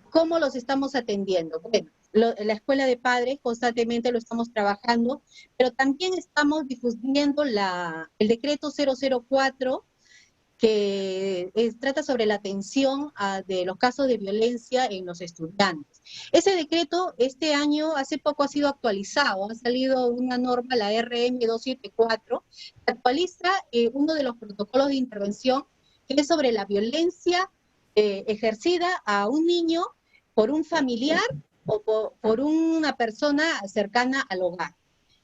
¿Cómo los estamos atendiendo? Bueno, la escuela de padres constantemente lo estamos trabajando, pero también estamos difundiendo el decreto 004 que trata sobre la atención de los casos de violencia en los estudiantes. Ese decreto este año, hace poco ha sido actualizado, ha salido una norma, la RM 274, que actualiza uno de los protocolos de intervención que es sobre la violencia ejercida a un niño por un familiar o por una persona cercana al hogar.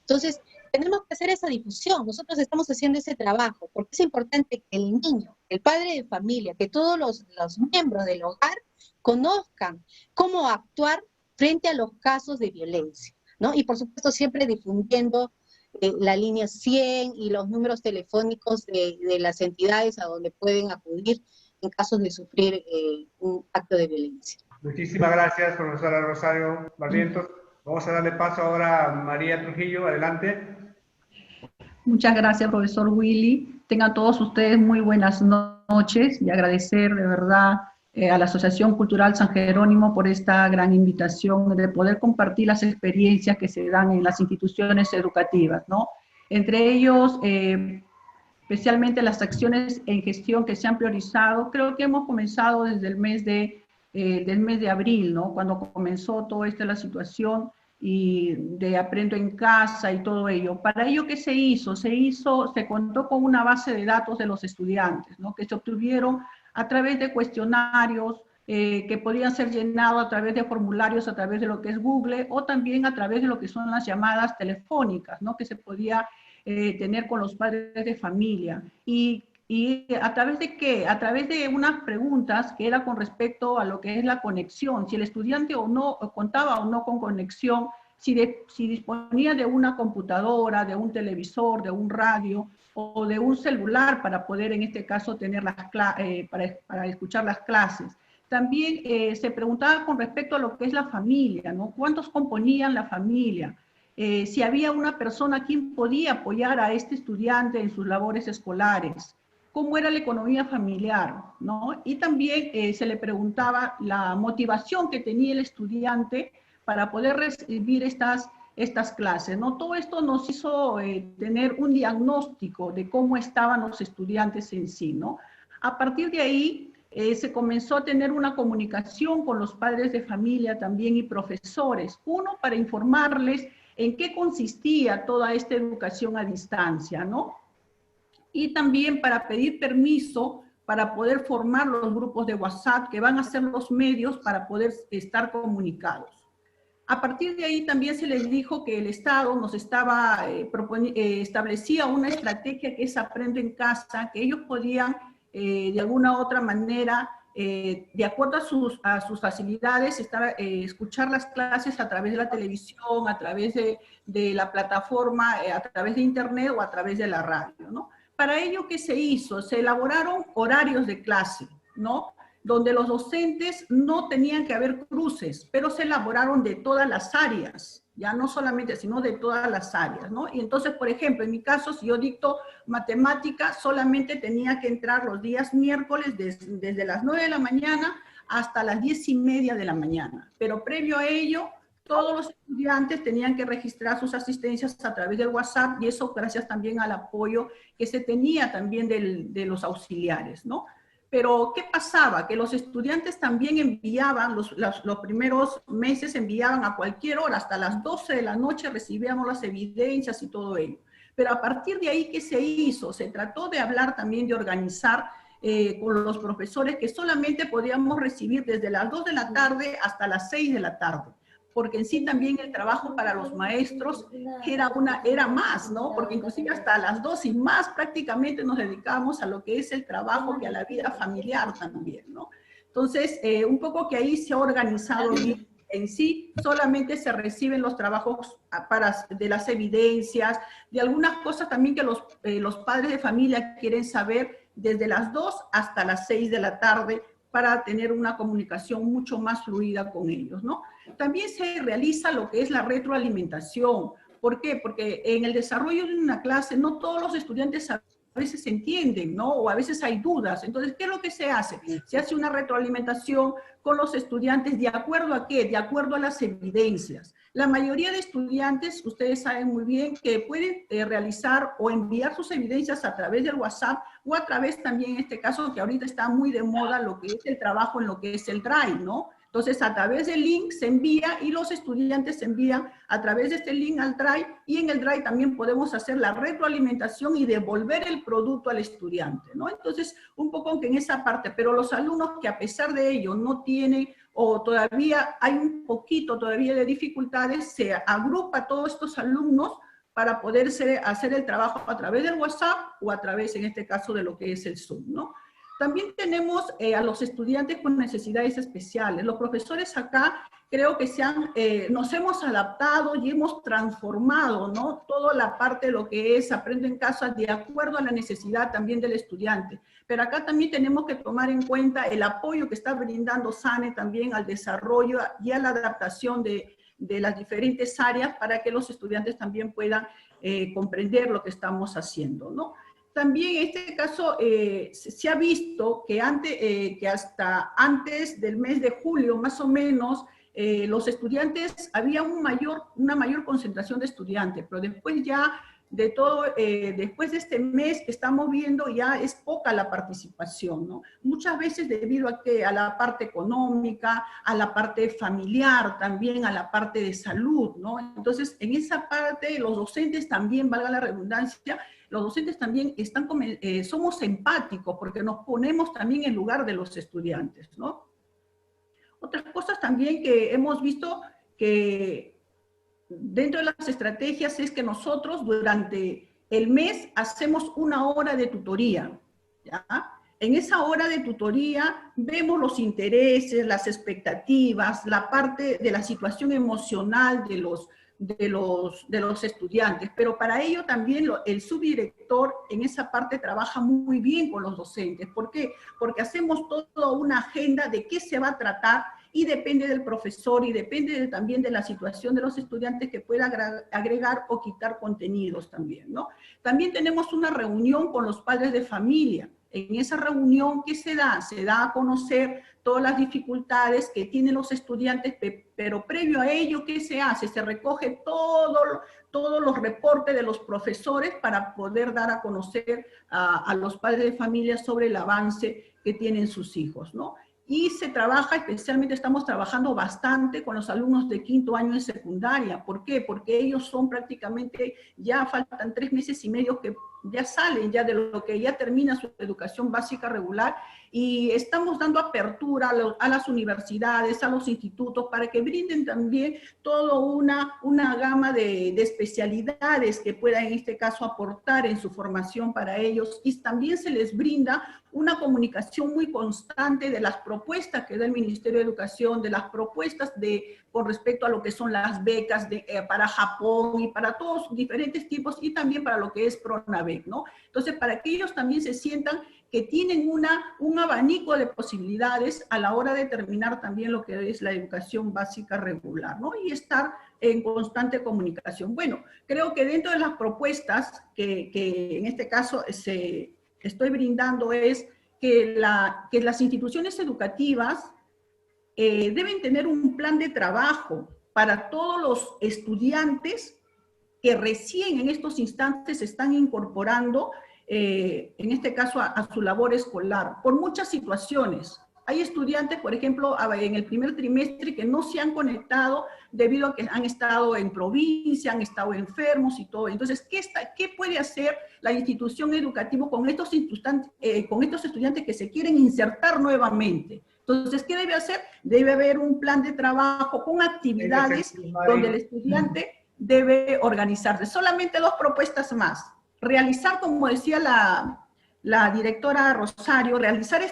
Entonces, tenemos que hacer esa difusión, nosotros estamos haciendo ese trabajo, porque es importante que el niño, el padre de familia, que todos los miembros del hogar conozcan cómo actuar frente a los casos de violencia, ¿no? Y por supuesto siempre difundiendo la línea 100 y los números telefónicos de las entidades a donde pueden acudir en casos de sufrir un acto de violencia. Muchísimas gracias, profesora Rosario Barrientos. Vamos a darle paso ahora a María Trujillo, adelante. Muchas gracias, profesor Willy. Tengan todos ustedes muy buenas noches y agradecer de verdad a la Asociación Cultural San Jerónimo por esta gran invitación de poder compartir las experiencias que se dan en las instituciones educativas, ¿no? Entre ellos, especialmente las acciones en gestión que se han priorizado, creo que hemos comenzado desde el mes de abril, ¿no? Cuando comenzó toda la situación y de aprendo en casa y todo ello. Para ello, ¿qué se hizo? Se contó con una base de datos de los estudiantes, ¿no? Que se obtuvieron a través de cuestionarios que podían ser llenados a través de formularios, a través de lo que es Google, o también a través de lo que son las llamadas telefónicas, ¿no? Que se podía tener con los padres de familia. ¿Y a través de qué? A través de unas preguntas que era con respecto a lo que es la conexión, si el estudiante o no contaba o no con conexión, si disponía de una computadora, de un televisor, de un radio o de un celular para poder en este caso tener para escuchar las clases. También se preguntaba con respecto a lo que es la familia, ¿no? ¿Cuántos componían la familia? Si había una persona quien podía apoyar a este estudiante en sus labores escolares, cómo era la economía familiar, ¿no? Y también se le preguntaba la motivación que tenía el estudiante para poder recibir estas clases, ¿no? Todo esto nos hizo tener un diagnóstico de cómo estaban los estudiantes en sí, ¿no? A partir de ahí se comenzó a tener una comunicación con los padres de familia también y profesores, uno para informarles en qué consistía toda esta educación a distancia, ¿no? Y también para pedir permiso para poder formar los grupos de WhatsApp que van a ser los medios para poder estar comunicados. A partir de ahí también se les dijo que el Estado nos establecía una estrategia que es Aprendo en Casa, que ellos podían de alguna u otra manera, de acuerdo a sus facilidades, escuchar las clases a través de la televisión, a través de la plataforma, a través de internet o a través de la radio, ¿no? Para ello, ¿qué se hizo? Se elaboraron horarios de clase, ¿no? Donde los docentes no tenían que haber cruces, pero se elaboraron de todas las áreas, ya no solamente, sino de todas las áreas, ¿no? Y entonces, por ejemplo, en mi caso, si yo dicto matemática, solamente tenía que entrar los días miércoles desde las 9 de la mañana hasta las 10:30 de la mañana, pero previo a ello, todos los estudiantes tenían que registrar sus asistencias a través del WhatsApp y eso gracias también al apoyo que se tenía también de los auxiliares, ¿no? Pero, ¿qué pasaba? Que los estudiantes también enviaban, los primeros meses enviaban a cualquier hora, hasta las 12 de la noche recibíamos las evidencias y todo ello. Pero a partir de ahí, ¿qué se hizo? Se trató de hablar también, de organizar con los profesores que solamente podíamos recibir desde las 2 de la tarde hasta las 6 de la tarde. Porque en sí también el trabajo para los maestros era más, ¿no? Porque inclusive hasta las 2 y más prácticamente nos dedicábamos a lo que es el trabajo y a la vida familiar también, ¿no? Entonces, un poco que ahí se ha organizado bien. En sí, solamente se reciben los trabajos de las evidencias, de algunas cosas también que los padres de familia quieren saber desde las 2 hasta las 6 de la tarde para tener una comunicación mucho más fluida con ellos, ¿no? También se realiza lo que es la retroalimentación. ¿Por qué? Porque en el desarrollo de una clase no todos los estudiantes veces se entienden, ¿no? O a veces hay dudas. Entonces, ¿qué es lo que se hace? Se hace una retroalimentación con los estudiantes, ¿de acuerdo a qué? De acuerdo a las evidencias. La mayoría de estudiantes, ustedes saben muy bien, que pueden realizar o enviar sus evidencias a través del WhatsApp o a través también, en este caso, que ahorita está muy de moda lo que es el trabajo en lo que es el Drive, ¿no? Entonces, a través del link se envía y los estudiantes envían a través de este link al Drive, y en el Drive también podemos hacer la retroalimentación y devolver el producto al estudiante, ¿no? Entonces, un poco que en esa parte, pero los alumnos que a pesar de ello no tienen o todavía hay un poquito todavía de dificultades, se agrupa a todos estos alumnos para poder hacer el trabajo a través del WhatsApp o a través, en este caso, de lo que es el Zoom, ¿no? También tenemos a los estudiantes con necesidades especiales. Los profesores acá creo que nos hemos adaptado y hemos transformado, ¿no? Toda la parte de lo que es Aprendo en Casa de acuerdo a la necesidad también del estudiante. Pero acá también tenemos que tomar en cuenta el apoyo que está brindando SANE también al desarrollo y a la adaptación de las diferentes áreas para que los estudiantes también puedan comprender lo que estamos haciendo, ¿no? También en este caso se ha visto que, que hasta antes del mes de julio, más o menos, los estudiantes, había una mayor concentración de estudiantes, pero después ya de todo, después de este mes que estamos viendo, ya es poca la participación, ¿no? Muchas veces debido a la parte económica, a la parte familiar también, a la parte de salud, ¿no? Entonces, en esa parte, los docentes también, valga la redundancia, los docentes también somos empáticos porque nos ponemos también en lugar de los estudiantes, ¿no? Otras cosas también que hemos visto que dentro de las estrategias es que nosotros durante el mes hacemos una hora de tutoría, ¿ya? En esa hora de tutoría vemos los intereses, las expectativas, la parte de la situación emocional de los estudiantes, pero para ello también el subdirector en esa parte trabaja muy bien con los docentes. ¿Por qué? Porque hacemos toda una agenda de qué se va a tratar y depende del profesor y depende también de la situación de los estudiantes que pueda agregar o quitar contenidos también, ¿no? También tenemos una reunión con los padres de familia. En esa reunión, ¿qué se da? Se da a conocer todas las dificultades que tienen los estudiantes, pero previo a ello, ¿qué se hace? Se recoge todos los reportes de los profesores para poder dar a conocer a los padres de familia sobre el avance que tienen sus hijos, ¿no? Y se trabaja, especialmente estamos trabajando bastante con los alumnos de 5º año de secundaria. ¿Por qué? Porque ellos son prácticamente, ya faltan 3 meses y medio que ya salen ya de lo que ya termina su educación básica regular, y estamos dando apertura a las universidades, a los institutos, para que brinden también toda una gama de especialidades que puedan en este caso aportar en su formación para ellos, y también se les brinda una comunicación muy constante de las propuestas que da el Ministerio de Educación, de las propuestas con respecto a lo que son las becas para Japón y para todos diferentes tipos, y también para lo que es PRONAVEC, ¿no? Entonces, para que ellos también se sientan que tienen un abanico de posibilidades a la hora de terminar también lo que es la educación básica regular, ¿no? Y estar en constante comunicación. Bueno, creo que dentro de las propuestas que en este caso estoy brindando es que las instituciones educativas deben tener un plan de trabajo para todos los estudiantes que recién en estos instantes se están incorporando, en este caso a su labor escolar, por muchas situaciones. Hay estudiantes, por ejemplo, en el primer trimestre que no se han conectado debido a que han estado en provincia, han estado enfermos y todo. Entonces, ¿qué puede hacer la institución educativa con estos estudiantes que se quieren insertar nuevamente? Entonces, ¿qué debe hacer? Debe haber un plan de trabajo con actividades donde el estudiante debe organizarse. Solamente 2 propuestas más. Realizar, como decía la directora Rosario, realizar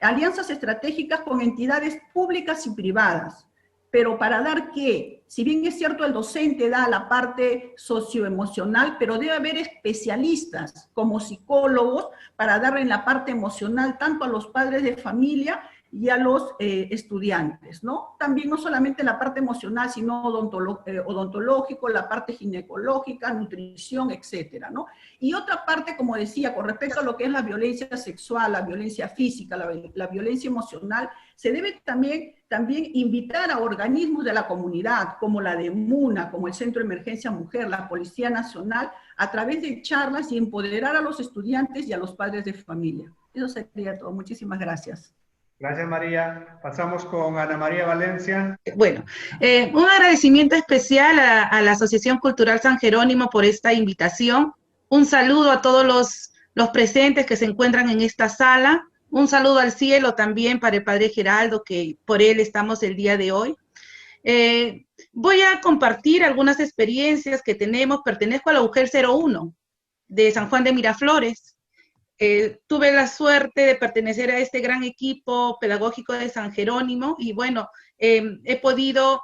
alianzas estratégicas con entidades públicas y privadas. Pero para dar que, si bien es cierto el docente da la parte socioemocional, pero debe haber especialistas como psicólogos para dar en la parte emocional tanto a los padres de familia y a los estudiantes, ¿no? También no solamente la parte emocional, sino odontológico, la parte ginecológica, nutrición, etcétera, ¿no? Y otra parte, como decía, con respecto a lo que es la violencia sexual, la violencia física, la violencia emocional, se debe también invitar a organismos de la comunidad, como la de MUNA, como el Centro de Emergencia Mujer, la Policía Nacional, a través de charlas y empoderar a los estudiantes y a los padres de familia. Eso sería todo. Muchísimas gracias. Gracias, María. Pasamos con Ana María Valencia. Bueno, un agradecimiento especial a la Asociación Cultural San Jerónimo por esta invitación. Un saludo a todos los presentes que se encuentran en esta sala. Un saludo al cielo también para el Padre Geraldo, que por él estamos el día de hoy. Voy a compartir algunas experiencias que tenemos. Pertenezco a la UGEL 01 de San Juan de Miraflores. Tuve la suerte de pertenecer a este gran equipo pedagógico de San Jerónimo y bueno, he podido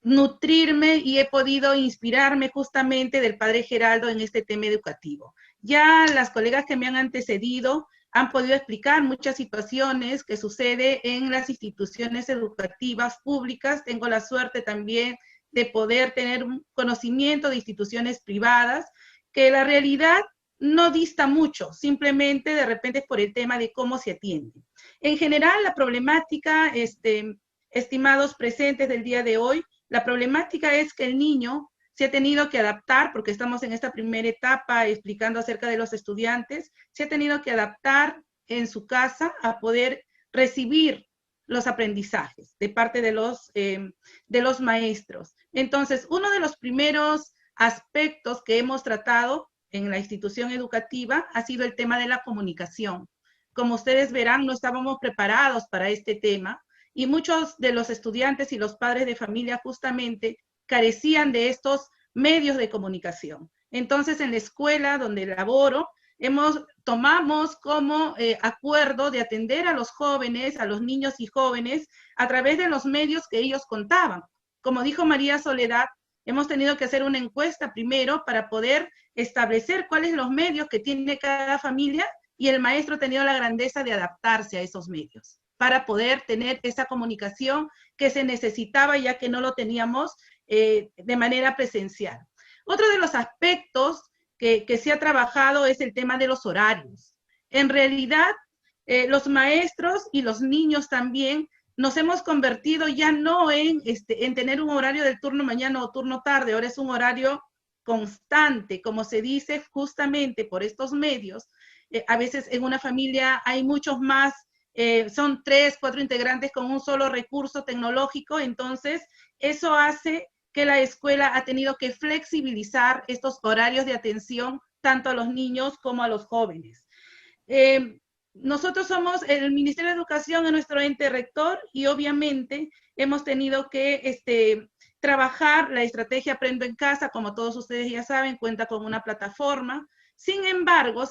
nutrirme y he podido inspirarme justamente del Padre Geraldo en este tema educativo. Ya las colegas que me han antecedido han podido explicar muchas situaciones que suceden en las instituciones educativas públicas. Tengo la suerte también de poder tener un conocimiento de instituciones privadas, que la realidad no dista mucho, simplemente de repente es por el tema de cómo se atiende. En general, la problemática, estimados presentes del día de hoy, la problemática es que el niño se ha tenido que adaptar, porque estamos en esta primera etapa explicando acerca de los estudiantes, se ha tenido que adaptar en su casa a poder recibir los aprendizajes de parte de los maestros. Entonces, uno de los primeros aspectos que hemos tratado en la institución educativa ha sido el tema de la comunicación. Como ustedes verán, no estábamos preparados para este tema y muchos de los estudiantes y los padres de familia justamente carecían de estos medios de comunicación. Entonces, en la escuela donde laboro, tomamos como acuerdo de atender a los jóvenes, a los niños y jóvenes, a través de los medios que ellos contaban. Como dijo María Soledad, hemos tenido que hacer una encuesta primero para poder establecer cuáles son los medios que tiene cada familia y el maestro ha tenido la grandeza de adaptarse a esos medios para poder tener esa comunicación que se necesitaba ya que no lo teníamos de manera presencial. Otro de los aspectos que se ha trabajado es el tema de los horarios. En realidad, los maestros y los niños también nos hemos convertido ya no en tener un horario del turno mañana o turno tarde, ahora es un horario constante, como se dice justamente por estos medios. A veces en una familia hay muchos más, son 3, 4 integrantes con un solo recurso tecnológico, entonces eso hace que la escuela ha tenido que flexibilizar estos horarios de atención tanto a los niños como a los jóvenes. Nosotros somos el Ministerio de Educación, en nuestro ente rector, y obviamente hemos tenido que trabajar la estrategia Aprendo en Casa, como todos ustedes ya saben, cuenta con una plataforma. Sin embargo,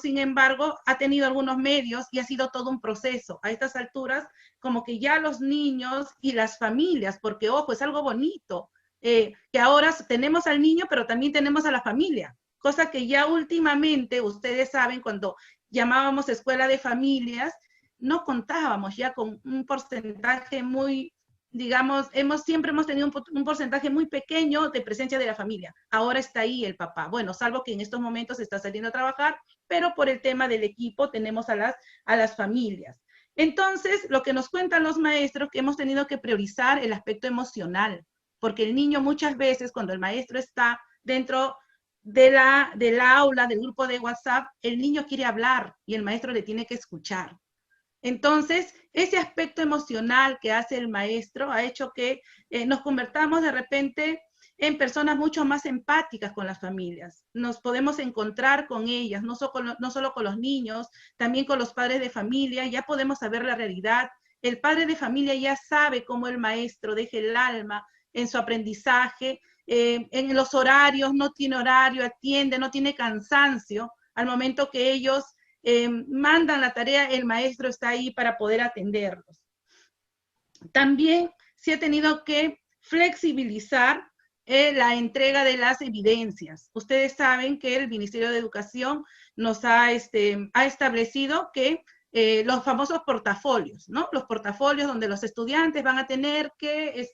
ha tenido algunos medios y ha sido todo un proceso. A estas alturas, como que ya los niños y las familias, porque ojo, es algo bonito, que ahora tenemos al niño, pero también tenemos a la familia, cosa que ya últimamente, ustedes saben, cuando llamábamos escuela de familias, no contábamos ya con un porcentaje muy, digamos, siempre hemos tenido un porcentaje muy pequeño de presencia de la familia. Ahora está ahí el papá. Bueno, salvo que en estos momentos está saliendo a trabajar, pero por el tema del equipo tenemos a las familias. Entonces, lo que nos cuentan los maestros, que hemos tenido que priorizar el aspecto emocional, porque el niño muchas veces, cuando el maestro está dentro del aula, del grupo de WhatsApp, el niño quiere hablar y el maestro le tiene que escuchar. Entonces, ese aspecto emocional que hace el maestro ha hecho que nos convertamos de repente en personas mucho más empáticas con las familias. Nos podemos encontrar con ellas, no solo con los niños, también con los padres de familia, ya podemos saber la realidad. El padre de familia ya sabe cómo el maestro deja el alma en su aprendizaje, en los horarios, no tiene horario, atiende, no tiene cansancio. Al momento que ellos mandan la tarea, el maestro está ahí para poder atenderlos. También se ha tenido que flexibilizar la entrega de las evidencias. Ustedes saben que el Ministerio de Educación nos ha establecido que los famosos portafolios, ¿no? Los portafolios donde los estudiantes van a tener que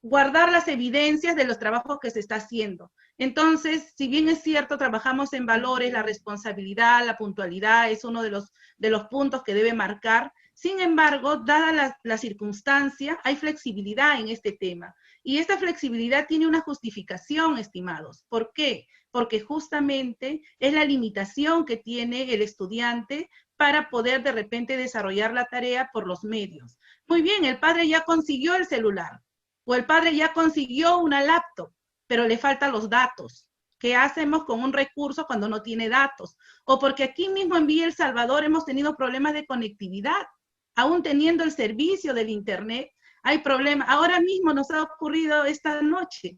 guardar las evidencias de los trabajos que se está haciendo. Entonces, si bien es cierto, trabajamos en valores, la responsabilidad, la puntualidad es uno de los puntos que debe marcar. Sin embargo, dada la circunstancia, hay flexibilidad en este tema. Y esta flexibilidad tiene una justificación, estimados. ¿Por qué? Porque justamente es la limitación que tiene el estudiante para poder de repente desarrollar la tarea por los medios. Muy bien, el padre ya consiguió el celular, o el padre ya consiguió una laptop, pero le faltan los datos. ¿Qué hacemos con un recurso cuando no tiene datos? O porque aquí mismo en Villa El Salvador hemos tenido problemas de conectividad, aún teniendo el servicio del internet, hay problemas. Ahora mismo nos ha ocurrido esta noche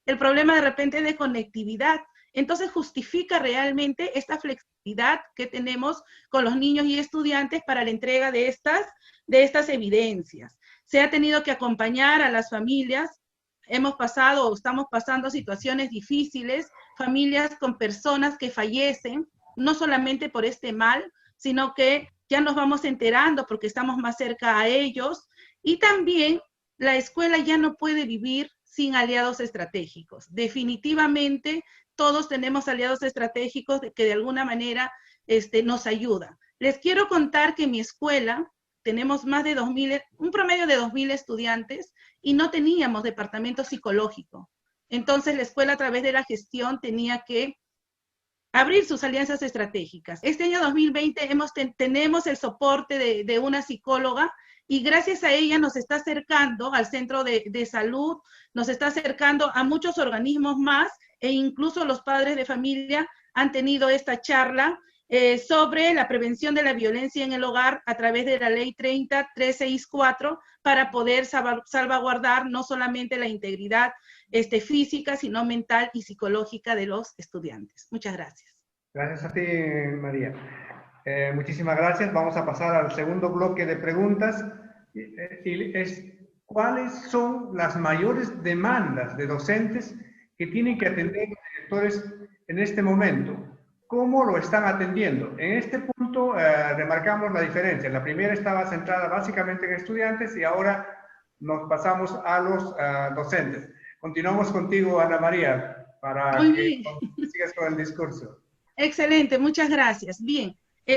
el problema de repente de conectividad. Entonces justifica realmente esta flexibilidad que tenemos con los niños y estudiantes para la entrega de estas evidencias. Se ha tenido que acompañar a las familias. Hemos pasado o estamos pasando situaciones difíciles, familias con personas que fallecen, no solamente por este mal, sino que ya nos vamos enterando porque estamos más cerca a ellos. Y también la escuela ya no puede vivir sin aliados estratégicos. Definitivamente todos tenemos aliados estratégicos que de alguna manera nos ayudan. Les quiero contar que en mi escuela tenemos más de 2.000, un promedio de 2.000 estudiantes y no teníamos departamento psicológico. Entonces la escuela a través de la gestión tenía que abrir sus alianzas estratégicas. Este año 2020 tenemos el soporte de una psicóloga y gracias a ella nos está acercando al centro de salud, nos está acercando a muchos organismos más e incluso los padres de familia han tenido esta charla sobre la prevención de la violencia en el hogar a través de la ley 30364 para poder salvaguardar no solamente la integridad física, sino mental y psicológica de los estudiantes. Muchas gracias. Gracias a ti, María. Muchísimas gracias. Vamos a pasar al segundo bloque de preguntas. ¿Cuáles son las mayores demandas de docentes que tienen que atender los directores en este momento? ¿Cómo lo están atendiendo? En este punto remarcamos la diferencia. La primera estaba centrada básicamente en estudiantes y ahora nos pasamos a los docentes. Continuamos contigo, Ana María, para que sigas con el discurso. Excelente, muchas gracias. Bien,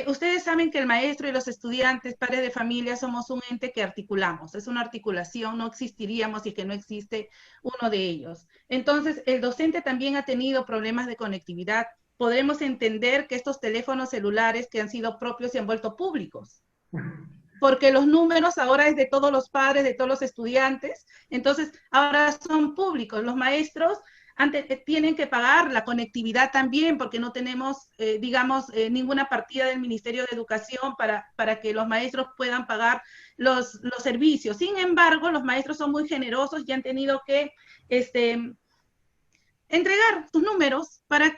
ustedes saben que el maestro y los estudiantes, padres de familia, somos un ente que articulamos. Es una articulación, no existiríamos si que no existe uno de ellos. Entonces, el docente también ha tenido problemas de conectividad. Podremos entender que estos teléfonos celulares que han sido propios se han vuelto públicos. Porque los números ahora es de todos los padres, de todos los estudiantes. Entonces, ahora son públicos. Los maestros tienen que pagar la conectividad también, porque no tenemos, ninguna partida del Ministerio de Educación para que los maestros puedan pagar los servicios. Sin embargo, los maestros son muy generosos y han tenido que entregar sus números para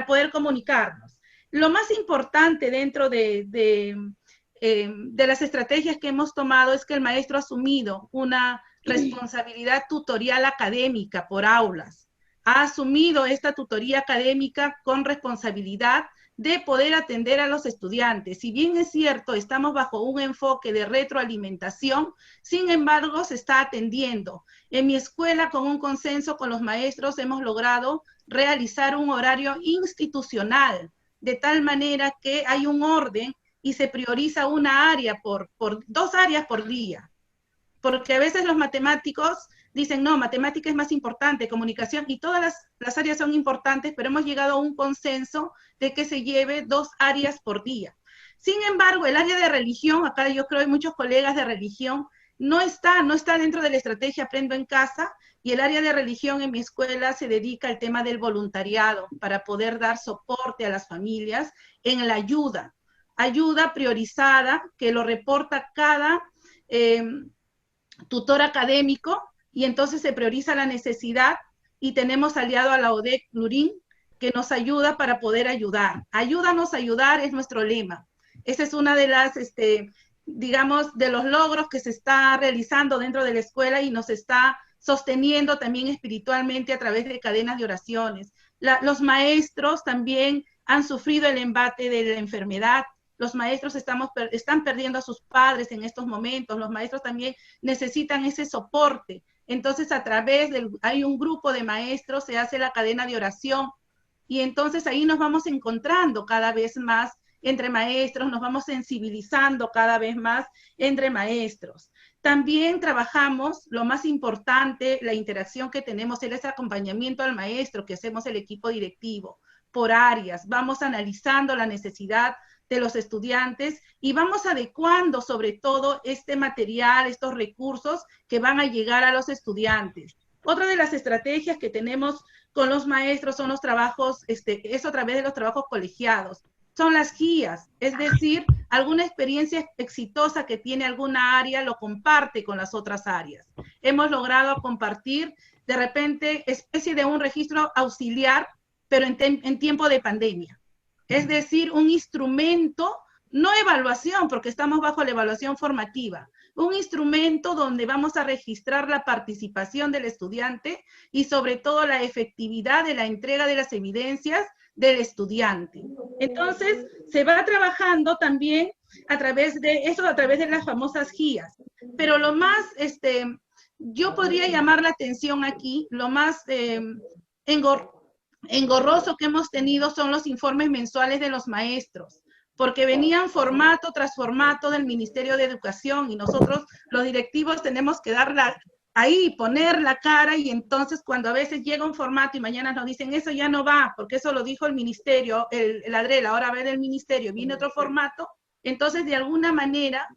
poder comunicarnos. Lo más importante dentro de las estrategias que hemos tomado es que el maestro ha asumido una responsabilidad tutorial académica por aulas. Ha asumido esta tutoría académica con responsabilidad de poder atender a los estudiantes. Si bien es cierto, estamos bajo un enfoque de retroalimentación, sin embargo, se está atendiendo. En mi escuela, con un consenso con los maestros, hemos logrado realizar un horario institucional, de tal manera que hay un orden y se prioriza una área dos áreas por día. Porque a veces los matemáticos dicen, no, matemática es más importante, comunicación, y todas las áreas son importantes, pero hemos llegado a un consenso de que se lleve 2 áreas por día. Sin embargo, el área de religión, acá yo creo hay muchos colegas de religión, no está dentro de la estrategia Aprendo en Casa, y el área de religión en mi escuela se dedica al tema del voluntariado, para poder dar soporte a las familias en la ayuda priorizada, que lo reporta cada tutor académico, y entonces se prioriza la necesidad y tenemos aliado a la ODEC Lurín que nos ayuda para poder ayudar. Ayúdanos a ayudar es nuestro lema. Esa es una de las, de los logros que se está realizando dentro de la escuela y nos está sosteniendo también espiritualmente a través de cadenas de oraciones. Los maestros también han sufrido el embate de la enfermedad los maestros están perdiendo a sus padres en estos momentos, los maestros también necesitan ese soporte. Entonces, hay un grupo de maestros, se hace la cadena de oración, y entonces ahí nos vamos encontrando cada vez más entre maestros, nos vamos sensibilizando cada vez más entre maestros. También trabajamos, lo más importante, la interacción que tenemos, el acompañamiento al maestro que hacemos el equipo directivo, por áreas, vamos analizando la necesidad de los estudiantes y vamos adecuando sobre todo este material, estos recursos que van a llegar a los estudiantes. Otra de las estrategias que tenemos con los maestros son los trabajos, es a través de los trabajos colegiados. Son las guías, es decir, alguna experiencia exitosa que tiene alguna área lo comparte con las otras áreas. Hemos logrado compartir de repente especie de un registro auxiliar, pero en tiempo de pandemia. Es decir, un instrumento, no evaluación, porque estamos bajo la evaluación formativa, un instrumento donde vamos a registrar la participación del estudiante y sobre todo la efectividad de la entrega de las evidencias del estudiante. Entonces, se va trabajando también a través de eso, a través de las famosas guías. Pero lo más, yo podría llamar la atención aquí, lo más engorroso que hemos tenido son los informes mensuales de los maestros, porque venían formato tras formato del Ministerio de Educación y nosotros, los directivos, tenemos que poner la cara, y entonces cuando a veces llega un formato y mañana nos dicen eso ya no va, porque eso lo dijo el ministerio, el ADREL, ahora va del ministerio, viene otro formato, entonces de alguna manera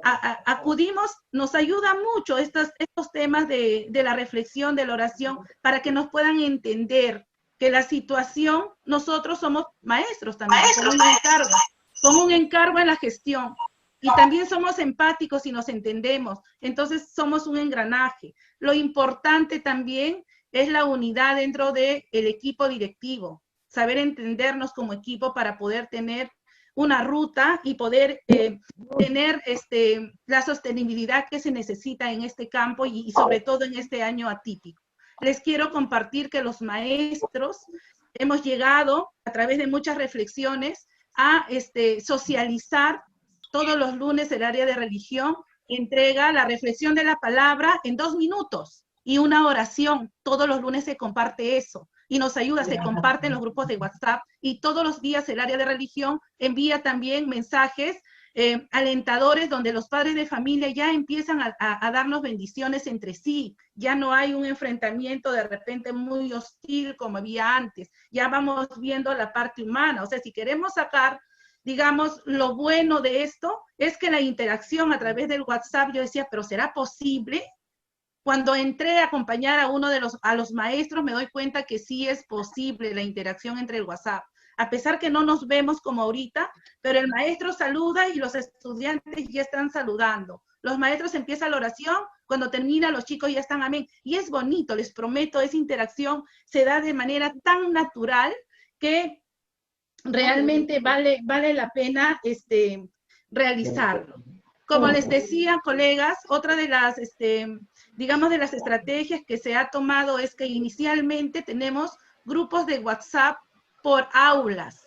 acudimos, nos ayuda mucho estos temas de la reflexión, de la oración, para que nos puedan entender que la situación, nosotros somos maestros también, con un encargo en la gestión. Y también somos empáticos y nos entendemos. Entonces somos un engranaje. Lo importante también es la unidad dentro del equipo directivo. Saber entendernos como equipo para poder tener una ruta y poder tener la sostenibilidad que se necesita en este campo y sobre todo en este año atípico. Les quiero compartir que los maestros hemos llegado a través de muchas reflexiones a socializar. Todos los lunes el área de religión entrega la reflexión de la palabra en 2 minutos y una oración. Todos los lunes se comparte eso y nos ayuda, se comparte en los grupos de WhatsApp, y todos los días el área de religión envía también mensajes alentadores donde los padres de familia ya empiezan a darnos bendiciones entre sí. Ya no hay un enfrentamiento de repente muy hostil como había antes. Ya vamos viendo la parte humana. O sea, si queremos sacar, digamos, lo bueno de esto es que la interacción a través del WhatsApp, yo decía, pero ¿será posible? Cuando entré a acompañar a los maestros, me doy cuenta que sí es posible la interacción entre el WhatsApp. A pesar que no nos vemos como ahorita, pero el maestro saluda y los estudiantes ya están saludando. Los maestros empiezan la oración, cuando termina los chicos ya están amén. Y es bonito, les prometo, esa interacción se da de manera tan natural que realmente vale la pena realizarlo. Como les decía, colegas, otra de las, digamos, de las estrategias que se ha tomado es que inicialmente tenemos grupos de WhatsApp por aulas,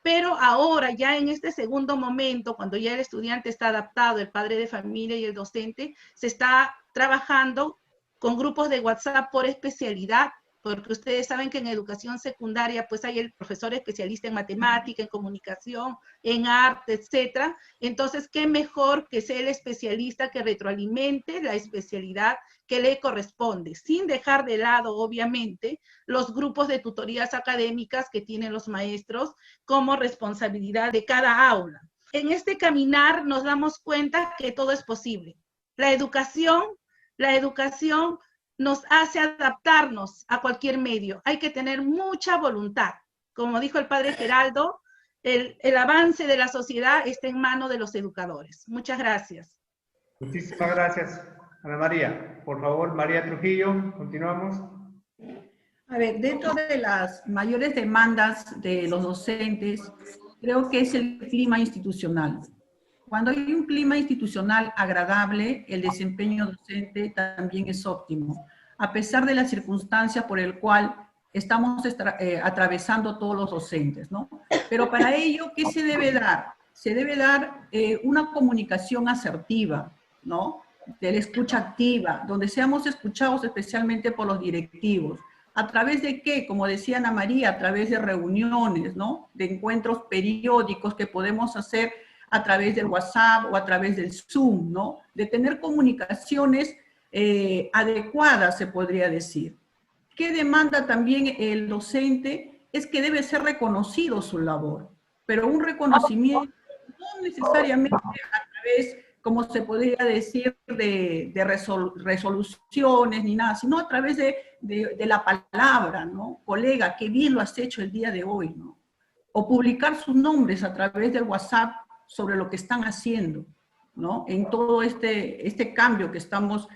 pero ahora ya en este segundo momento, cuando ya el estudiante está adaptado, el padre de familia y el docente, se está trabajando con grupos de WhatsApp por especialidad, porque ustedes saben que en educación secundaria pues hay el profesor especialista en matemática, en comunicación, en arte, etcétera. Entonces, qué mejor que sea el especialista que retroalimente la especialidad que le corresponde, sin dejar de lado, obviamente, los grupos de tutorías académicas que tienen los maestros como responsabilidad de cada aula. En este caminar nos damos cuenta que todo es posible. La educación nos hace adaptarnos a cualquier medio. Hay que tener mucha voluntad. Como dijo el padre Geraldo, el avance de la sociedad está en manos de los educadores. Muchas gracias. Muchísimas gracias, Ana María. Por favor, María Trujillo, continuamos. A ver, dentro de las mayores demandas de los docentes, creo que es el clima institucional. Cuando hay un clima institucional agradable, el desempeño docente también es óptimo, a pesar de la circunstancia por el cual estamos atravesando todos los docentes, ¿no? Pero para ello, ¿qué se debe dar? Se debe dar una comunicación asertiva, ¿no? De la escucha activa, donde seamos escuchados especialmente por los directivos. ¿A través de qué? Como decía Ana María, a través de reuniones, ¿no? De encuentros periódicos que podemos hacer a través del WhatsApp o a través del Zoom, ¿no? De tener comunicaciones adecuadas, se podría decir. ¿Qué demanda también el docente? Es que debe ser reconocido su labor, pero un reconocimiento no necesariamente a través, como se podría decir, de resoluciones ni nada, sino a través de la palabra, ¿no? Colega, qué bien lo has hecho el día de hoy, ¿no? O publicar sus nombres a través del WhatsApp sobre lo que están haciendo, ¿no? En todo este cambio que estamos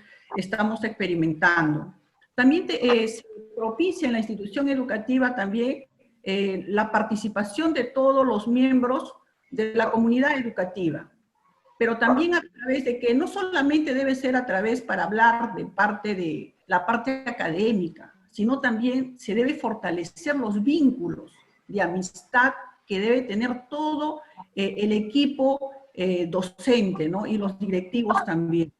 experimentando. También se propicia en la institución educativa también la participación de todos los miembros de la comunidad educativa, pero también a través de que no solamente debe ser a través para hablar de la parte académica, sino también se debe fortalecer los vínculos de amistad que debe tener todo el equipo docente, ¿no? Y los directivos también.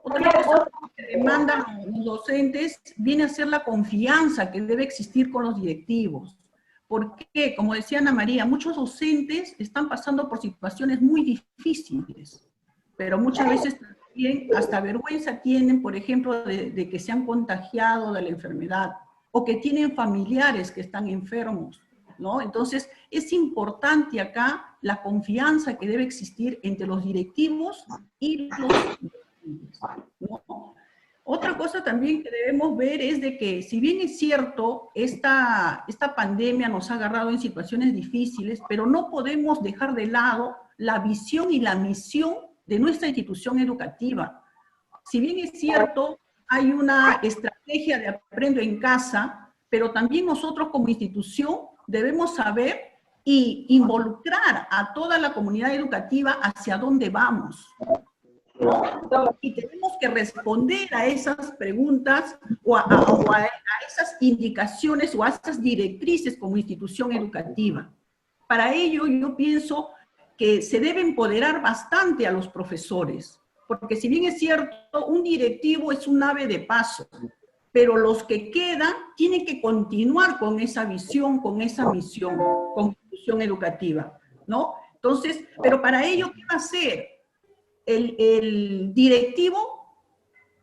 Otra cosa que demandan los docentes viene a ser la confianza que debe existir con los directivos. Porque, como decía Ana María, muchos docentes están pasando por situaciones muy difíciles, pero muchas veces también hasta vergüenza tienen, por ejemplo, de que se han contagiado de la enfermedad, o que tienen familiares que están enfermos, ¿no? Entonces, es importante acá la confianza que debe existir entre los directivos y los docentes, ¿no? Otra cosa también que debemos ver es de que, si bien es cierto, esta pandemia nos ha agarrado en situaciones difíciles, pero no podemos dejar de lado la visión y la misión de nuestra institución educativa. Si bien es cierto, hay una estrategia de aprendo en casa, pero también nosotros como institución debemos saber y involucrar a toda la comunidad educativa hacia dónde vamos. Y tenemos que responder a esas preguntas o a esas indicaciones o a esas directrices como institución educativa. Para ello, yo pienso que se debe empoderar bastante a los profesores, porque si bien es cierto, un directivo es un ave de paso, pero los que quedan tienen que continuar con esa visión, con esa misión, con institución educativa, ¿no? Entonces, pero para ello, ¿qué va a hacer? El directivo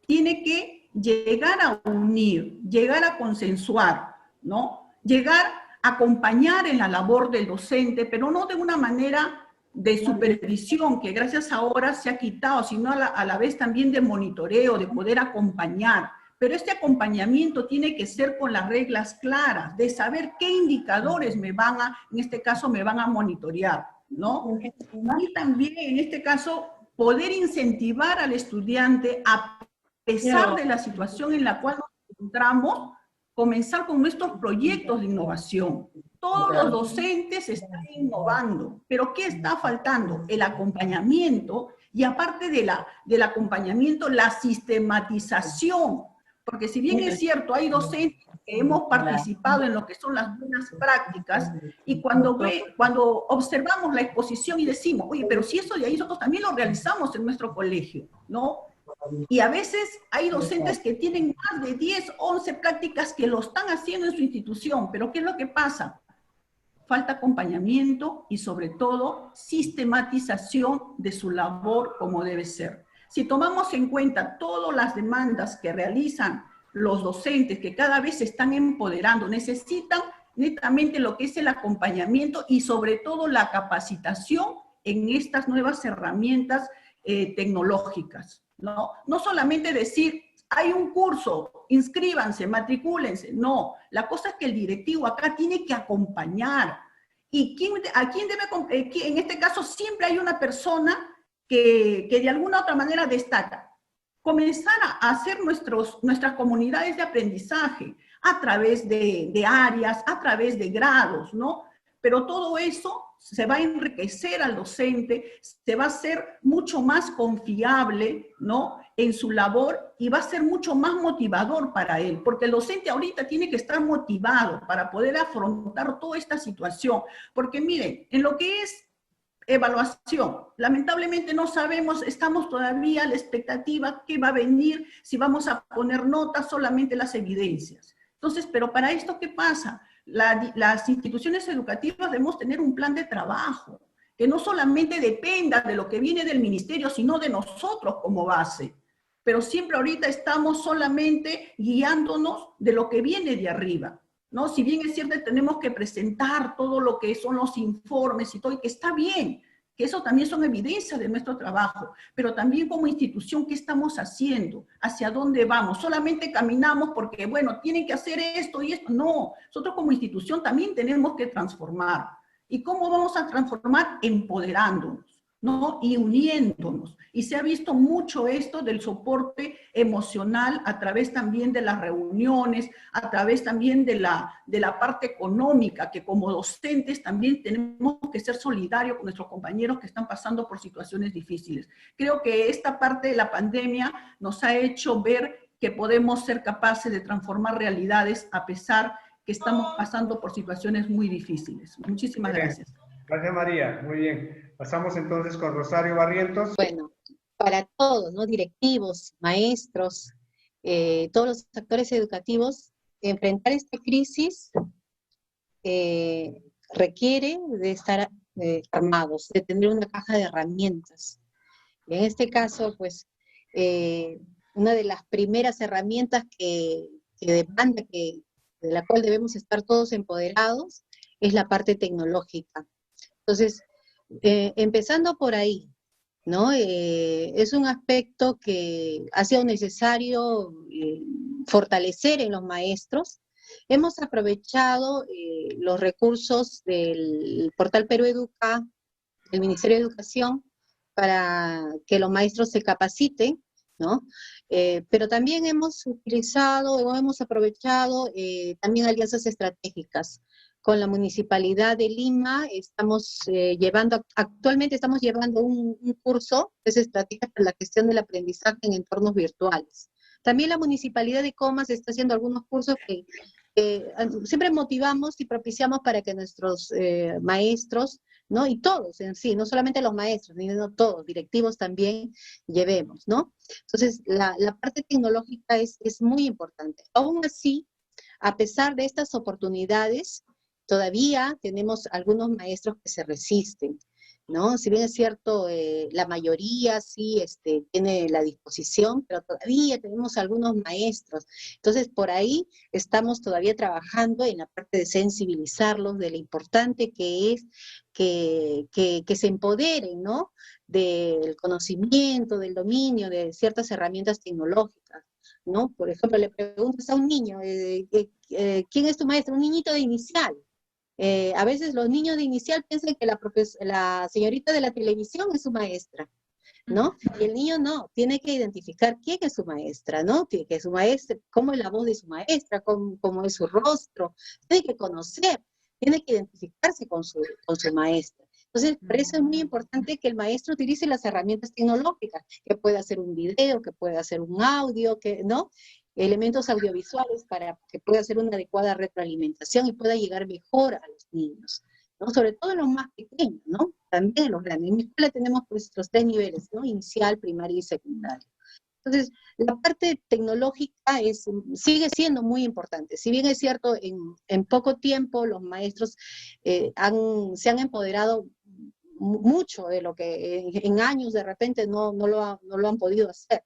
tiene que llegar a unir, llegar a consensuar, ¿no? Llegar a acompañar en la labor del docente, pero no de una manera de supervisión, que gracias a ahora se ha quitado, sino a la vez también de monitoreo, de poder acompañar. Pero este acompañamiento tiene que ser con las reglas claras, de saber qué indicadores en este caso, me van a monitorear, ¿no? Y también, en este caso, poder incentivar al estudiante, a pesar de la situación en la cual nos encontramos, comenzar con nuestros proyectos de innovación. Todos los docentes están innovando, pero ¿qué está faltando? El acompañamiento, y aparte del acompañamiento, la sistematización. Porque si bien es cierto, hay docentes que hemos participado en lo que son las buenas prácticas, y cuando observamos la exposición y decimos, oye, pero si eso de ahí nosotros también lo realizamos en nuestro colegio, ¿no? Y a veces hay docentes que tienen más de 10, 11 prácticas que lo están haciendo en su institución, pero ¿qué es lo que pasa? Falta acompañamiento y sobre todo sistematización de su labor como debe ser. Si tomamos en cuenta todas las demandas que realizan los docentes, que cada vez se están empoderando, necesitan netamente lo que es el acompañamiento y sobre todo la capacitación en estas nuevas herramientas tecnológicas, ¿no? No solamente decir, hay un curso, inscríbanse, matricúlense, no. La cosa es que el directivo acá tiene que acompañar. ¿Y a quién debe, en este caso siempre hay una persona que de alguna otra manera destaca? Comenzar a hacer nuestras comunidades de aprendizaje a través de áreas, a través de grados, ¿no? pero todo eso se va a enriquecer al docente, se va a hacer mucho más confiable, ¿no?, en su labor y va a ser mucho más motivador para él, porque el docente ahorita tiene que estar motivado para poder afrontar toda esta situación, porque miren, en lo que es evaluación, lamentablemente no sabemos, estamos todavía a la expectativa qué va a venir, si vamos a poner notas, solamente las evidencias. Entonces, pero para esto, ¿qué pasa? Las instituciones educativas debemos tener un plan de trabajo, que no solamente dependa de lo que viene del ministerio, sino de nosotros como base. Pero siempre ahorita estamos solamente guiándonos de lo que viene de arriba, ¿no? Si bien es cierto, tenemos que presentar todo lo que son los informes y todo, y que está bien, que eso también son evidencias de nuestro trabajo, pero también como institución, ¿qué estamos haciendo? ¿Hacia dónde vamos? Solamente caminamos porque, bueno, tienen que hacer esto y esto. No, nosotros como institución también tenemos que transformar. ¿Y cómo vamos a transformar? Empoderándonos, ¿no? Y uniéndonos. Y se ha visto mucho esto del soporte emocional a través también de las reuniones, a través también de la parte económica, que como docentes también tenemos que ser solidarios con nuestros compañeros que están pasando por situaciones difíciles. Creo que esta parte de la pandemia nos ha hecho ver que podemos ser capaces de transformar realidades a pesar que estamos pasando por situaciones muy difíciles. Muchísimas gracias. Gracias, María. Muy bien. Pasamos entonces con Rosario Barrientos. Bueno, para todos, ¿no? Directivos, maestros, todos los actores educativos, enfrentar esta crisis requiere de estar armados, de tener una caja de herramientas. Y en este caso, pues, una de las primeras herramientas que demanda, de la cual debemos estar todos empoderados, es la parte tecnológica. Entonces, empezando por ahí, ¿no? Es un aspecto que ha sido necesario fortalecer en los maestros. Hemos aprovechado los recursos del portal Perú Educa, del Ministerio de Educación, para que los maestros se capaciten, ¿no? Pero también hemos utilizado, o hemos aprovechado también alianzas estratégicas. Con la Municipalidad de Lima actualmente estamos llevando un curso que es Estrategia para la Gestión del Aprendizaje en Entornos Virtuales. También la Municipalidad de Comas está haciendo algunos cursos que siempre motivamos y propiciamos para que nuestros maestros, ¿no? Y todos en sí, no solamente los maestros, sino todos, directivos también, llevemos, ¿no? Entonces, la parte tecnológica es muy importante. Aún así, a pesar de estas oportunidades, todavía tenemos algunos maestros que se resisten, ¿no? Si bien es cierto, la mayoría sí tiene la disposición, pero todavía tenemos algunos maestros. Entonces, por ahí estamos todavía trabajando en la parte de sensibilizarlos de lo importante que es que se empoderen, ¿no? Del conocimiento, del dominio de ciertas herramientas tecnológicas, ¿no? Por ejemplo, le preguntas a un niño, ¿quién es tu maestro? Un niñito de inicial. A veces los niños de inicial piensan que la señorita de la televisión es su maestra, ¿no? Y el niño no, tiene que identificar quién es su maestra, ¿no? Tiene que su maestra, cómo es la voz de su maestra, cómo es su rostro, tiene que conocer, tiene que identificarse con su maestra. Entonces, por eso es muy importante que el maestro utilice las herramientas tecnológicas, que pueda hacer un video, que pueda hacer un audio, ¿no? Elementos audiovisuales para que pueda hacer una adecuada retroalimentación y pueda llegar mejor a los niños, ¿no? Sobre todo en los más pequeños, ¿no? También en los grandes. En mi escuela tenemos pues los 3 niveles, ¿no? Inicial, primaria y secundaria. Entonces, la parte tecnológica sigue siendo muy importante. Si bien es cierto, en poco tiempo los maestros se han empoderado mucho de lo que en años de repente no lo han podido hacer,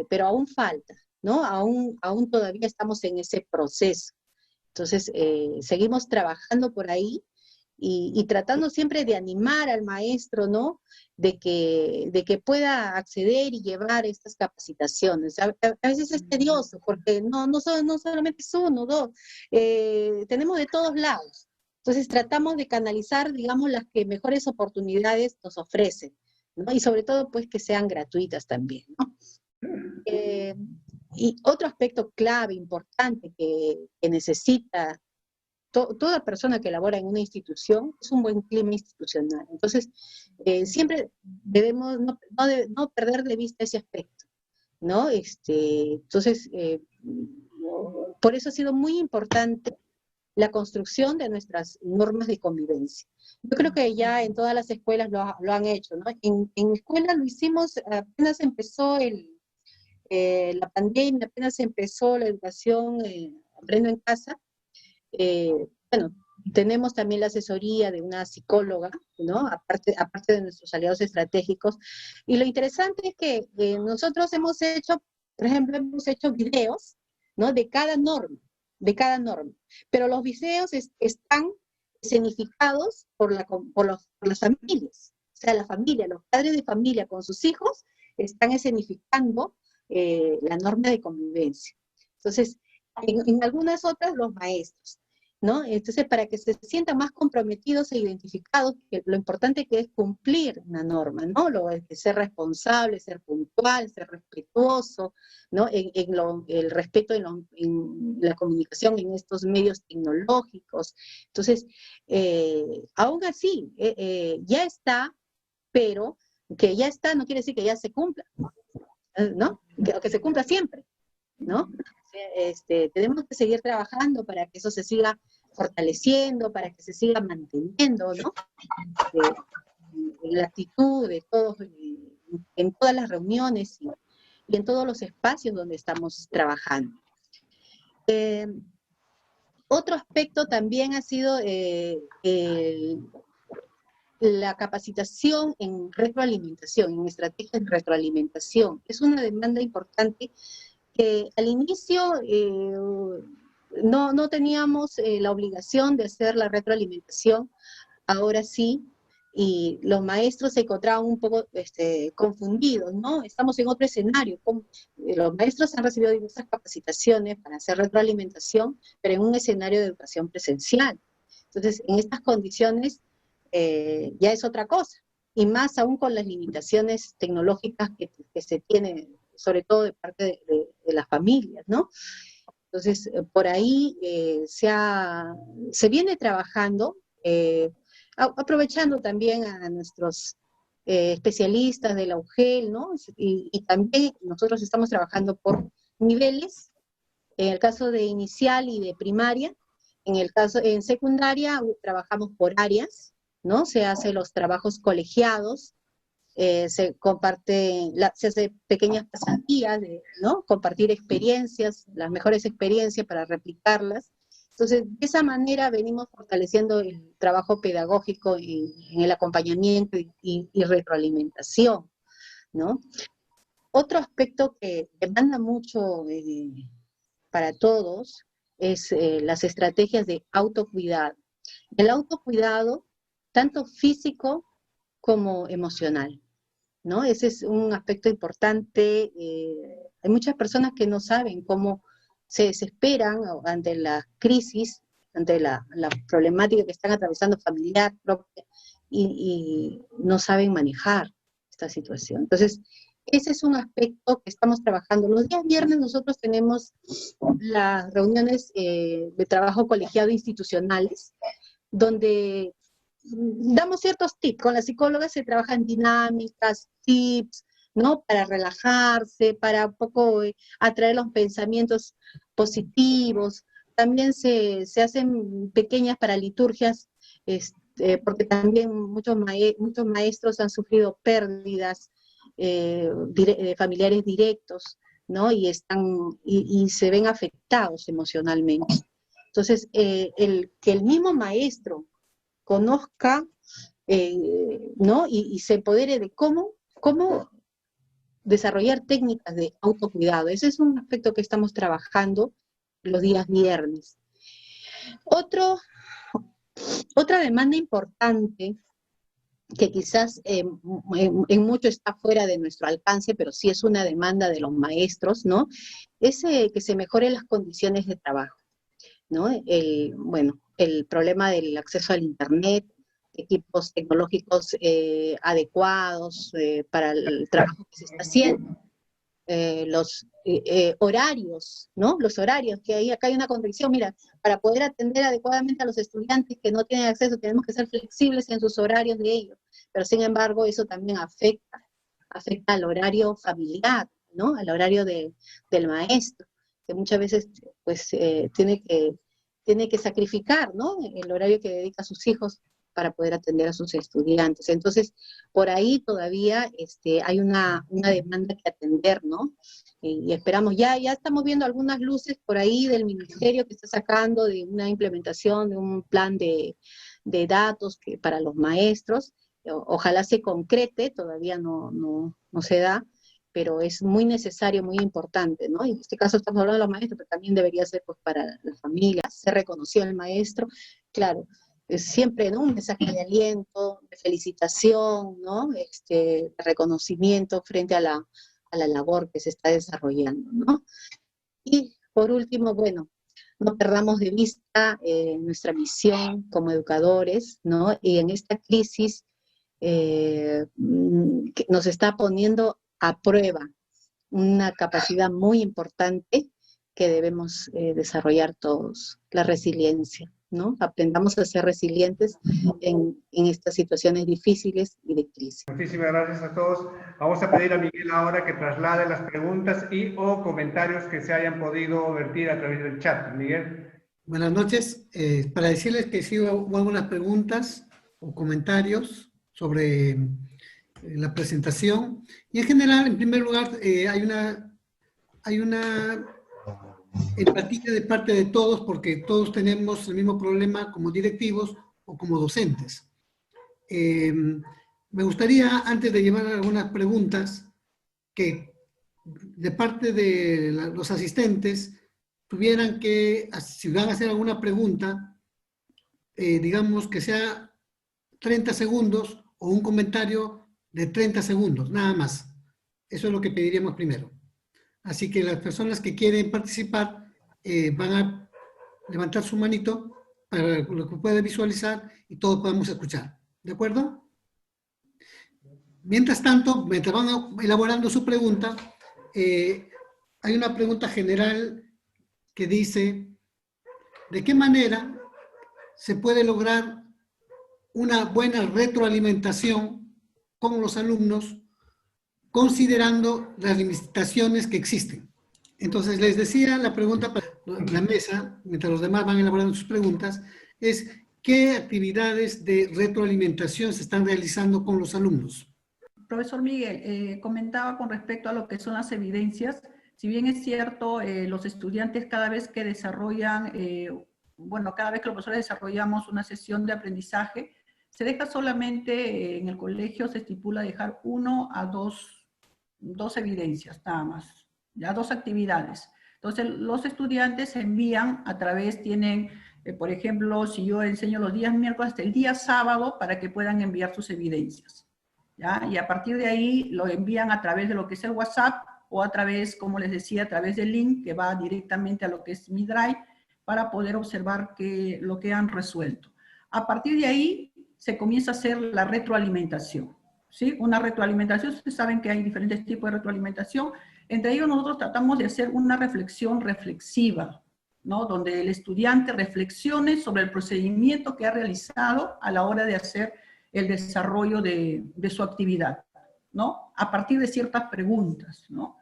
pero aún falta, ¿no? Aún todavía estamos en ese proceso. Entonces, seguimos trabajando por ahí y tratando siempre de animar al maestro, ¿no? De que pueda acceder y llevar estas capacitaciones. A veces es tedioso, porque no solamente es uno, dos, tenemos de todos lados. Entonces tratamos de canalizar, digamos, las que mejores oportunidades nos ofrecen, ¿no? Y sobre todo, pues, que sean gratuitas también, ¿no? Y otro aspecto clave, importante, que necesita toda persona que labora en una institución es un buen clima institucional. Entonces, siempre debemos no perder de vista ese aspecto, ¿no? Entonces, por eso ha sido muy importante la construcción de nuestras normas de convivencia. Yo creo que ya en todas las escuelas lo han hecho, ¿no? En mi escuela lo hicimos, apenas empezó la pandemia, apenas empezó la educación, Aprendo en Casa. Bueno, tenemos también la asesoría de una psicóloga, ¿no? Aparte de nuestros aliados estratégicos. Y lo interesante es que nosotros hemos hecho, por ejemplo, hemos hecho videos, ¿no? De cada norma. Pero los videos están escenificados por las familias. O sea, la familia, los padres de familia con sus hijos están escenificando la norma de convivencia. Entonces, en algunas otras, los maestros, ¿no? Entonces, para que se sientan más comprometidos e identificados, que lo importante que es cumplir una norma, ¿no? Lo de ser responsable, ser puntual, ser respetuoso, ¿no? El respeto en la comunicación en estos medios tecnológicos. Entonces, aún así, ya está, pero que ya está no quiere decir que ya se cumpla, ¿no? Que se cumpla siempre, ¿no? Tenemos que seguir trabajando para que eso se siga fortaleciendo, para que se siga manteniendo, ¿no? La actitud de todos, en todas las reuniones y en todos los espacios donde estamos trabajando. Otro aspecto también ha sido la capacitación en retroalimentación, en estrategias de retroalimentación. Es una demanda importante que al inicio no teníamos la obligación de hacer la retroalimentación, ahora sí, y los maestros se encontraban un poco confundidos, ¿no? Estamos en otro escenario. Los maestros han recibido diversas capacitaciones para hacer retroalimentación, pero en un escenario de educación presencial. Entonces, en estas condiciones ya es otra cosa, y más aún con las limitaciones tecnológicas que se tienen, sobre todo de parte de las familias, ¿no? Entonces, por ahí se viene trabajando, aprovechando también a nuestros especialistas de la UGEL, ¿no? Y también nosotros estamos trabajando por niveles, en el caso de inicial y de primaria. En secundaria trabajamos por áreas, ¿no? Se hacen los trabajos colegiados, se hace pequeñas pasantías, ¿no? Compartir experiencias, las mejores experiencias para replicarlas. Entonces, de esa manera venimos fortaleciendo el trabajo pedagógico en el acompañamiento y retroalimentación, ¿no? Otro aspecto que demanda mucho para todos es las estrategias de autocuidado. El autocuidado, tanto físico como emocional, ¿no? Ese es un aspecto importante. Hay muchas personas que no saben cómo se desesperan ante la crisis, ante la problemática que están atravesando familiar propia, y no saben manejar esta situación. Entonces, ese es un aspecto que estamos trabajando. Los días viernes nosotros tenemos las reuniones de trabajo colegiado institucionales, donde damos ciertos tips. Con la psicóloga se trabajan dinámicas, tips, ¿no? Para relajarse, para un poco atraer los pensamientos positivos. También se hacen pequeñas paraliturgias, porque también muchos maestros han sufrido pérdidas familiares directos, ¿no? Y se ven afectados emocionalmente. Entonces, que el mismo maestro conozca, ¿no? Y se empodere de cómo desarrollar técnicas de autocuidado. Ese es un aspecto que estamos trabajando los días viernes. Otra demanda importante, que quizás en mucho está fuera de nuestro alcance, pero sí es una demanda de los maestros, ¿no? Es que se mejoren las condiciones de trabajo, ¿no? El problema del acceso al Internet, equipos tecnológicos adecuados para el trabajo que se está haciendo, horarios, ¿no? Los horarios, que ahí acá hay una contradicción, mira, para poder atender adecuadamente a los estudiantes que no tienen acceso, tenemos que ser flexibles en sus horarios de ellos, pero sin embargo eso también afecta al horario familiar, ¿no? Al horario del maestro, que muchas veces pues tiene que sacrificar, ¿no? El horario que dedica a sus hijos para poder atender a sus estudiantes. Entonces, por ahí todavía hay una demanda que atender, ¿no? Y esperamos, ya estamos viendo algunas luces por ahí del ministerio que está sacando de una implementación de un plan de datos para los maestros. Ojalá se concrete, todavía no se da, pero es muy necesario, muy importante, ¿no? Y en este caso estamos hablando de los maestros, pero también debería ser pues para las familias. Se reconoció el maestro, claro, siempre, ¿no? Un mensaje de aliento, de felicitación, ¿no? De reconocimiento frente a la labor que se está desarrollando, ¿no? Y por último, bueno, no perdamos de vista nuestra misión como educadores, ¿no? Y en esta crisis que nos está poniendo a prueba una capacidad muy importante que debemos desarrollar todos, la resiliencia, ¿no? Aprendamos a ser resilientes en estas situaciones difíciles y de crisis. Muchísimas gracias a todos. Vamos a pedir a Miguel ahora que traslade las preguntas y o comentarios que se hayan podido vertir a través del chat. Miguel. Buenas noches. Para decirles que sí hubo algunas preguntas o comentarios sobre la presentación. Y en general, en primer lugar, hay una empatía de parte de todos, porque todos tenemos el mismo problema como directivos o como docentes. Me gustaría, antes de llevar algunas preguntas, que de parte de los asistentes tuvieran que, si van a hacer alguna pregunta, digamos que sea 30 segundos o un comentario de 30 segundos, nada más. Eso es lo que pediríamos primero. Así que las personas que quieren participar van a levantar su manito para lo que pueda visualizar y todos podamos escuchar. ¿De acuerdo? Mientras tanto, mientras van elaborando su pregunta, hay una pregunta general que dice: ¿de qué manera se puede lograr una buena retroalimentación con los alumnos considerando las limitaciones que existen? Entonces, les decía, la pregunta para la mesa, mientras los demás van elaborando sus preguntas, es: ¿qué actividades de retroalimentación se están realizando con los alumnos? Profesor Miguel, comentaba con respecto a lo que son las evidencias. Si bien es cierto, los estudiantes cada vez que desarrollan, cada vez que los profesores desarrollamos una sesión de aprendizaje, se deja solamente, en el colegio se estipula dejar 1 a 2 evidencias, nada más, ya 2 actividades. Entonces, los estudiantes envían a través, tienen, por ejemplo, si yo enseño los días miércoles hasta el día sábado para que puedan enviar sus evidencias, ¿ya? Y a partir de ahí lo envían a través de lo que es el WhatsApp o a través, como les decía, a través del link que va directamente a lo que es Mi Drive para poder observar lo que han resuelto. A partir de ahí se comienza a hacer la retroalimentación, ¿sí? Una retroalimentación, ustedes saben que hay diferentes tipos de retroalimentación. Entre ellos nosotros tratamos de hacer una reflexión reflexiva, ¿no? Donde el estudiante reflexione sobre el procedimiento que ha realizado a la hora de hacer el desarrollo de su actividad, ¿no? A partir de ciertas preguntas, ¿no?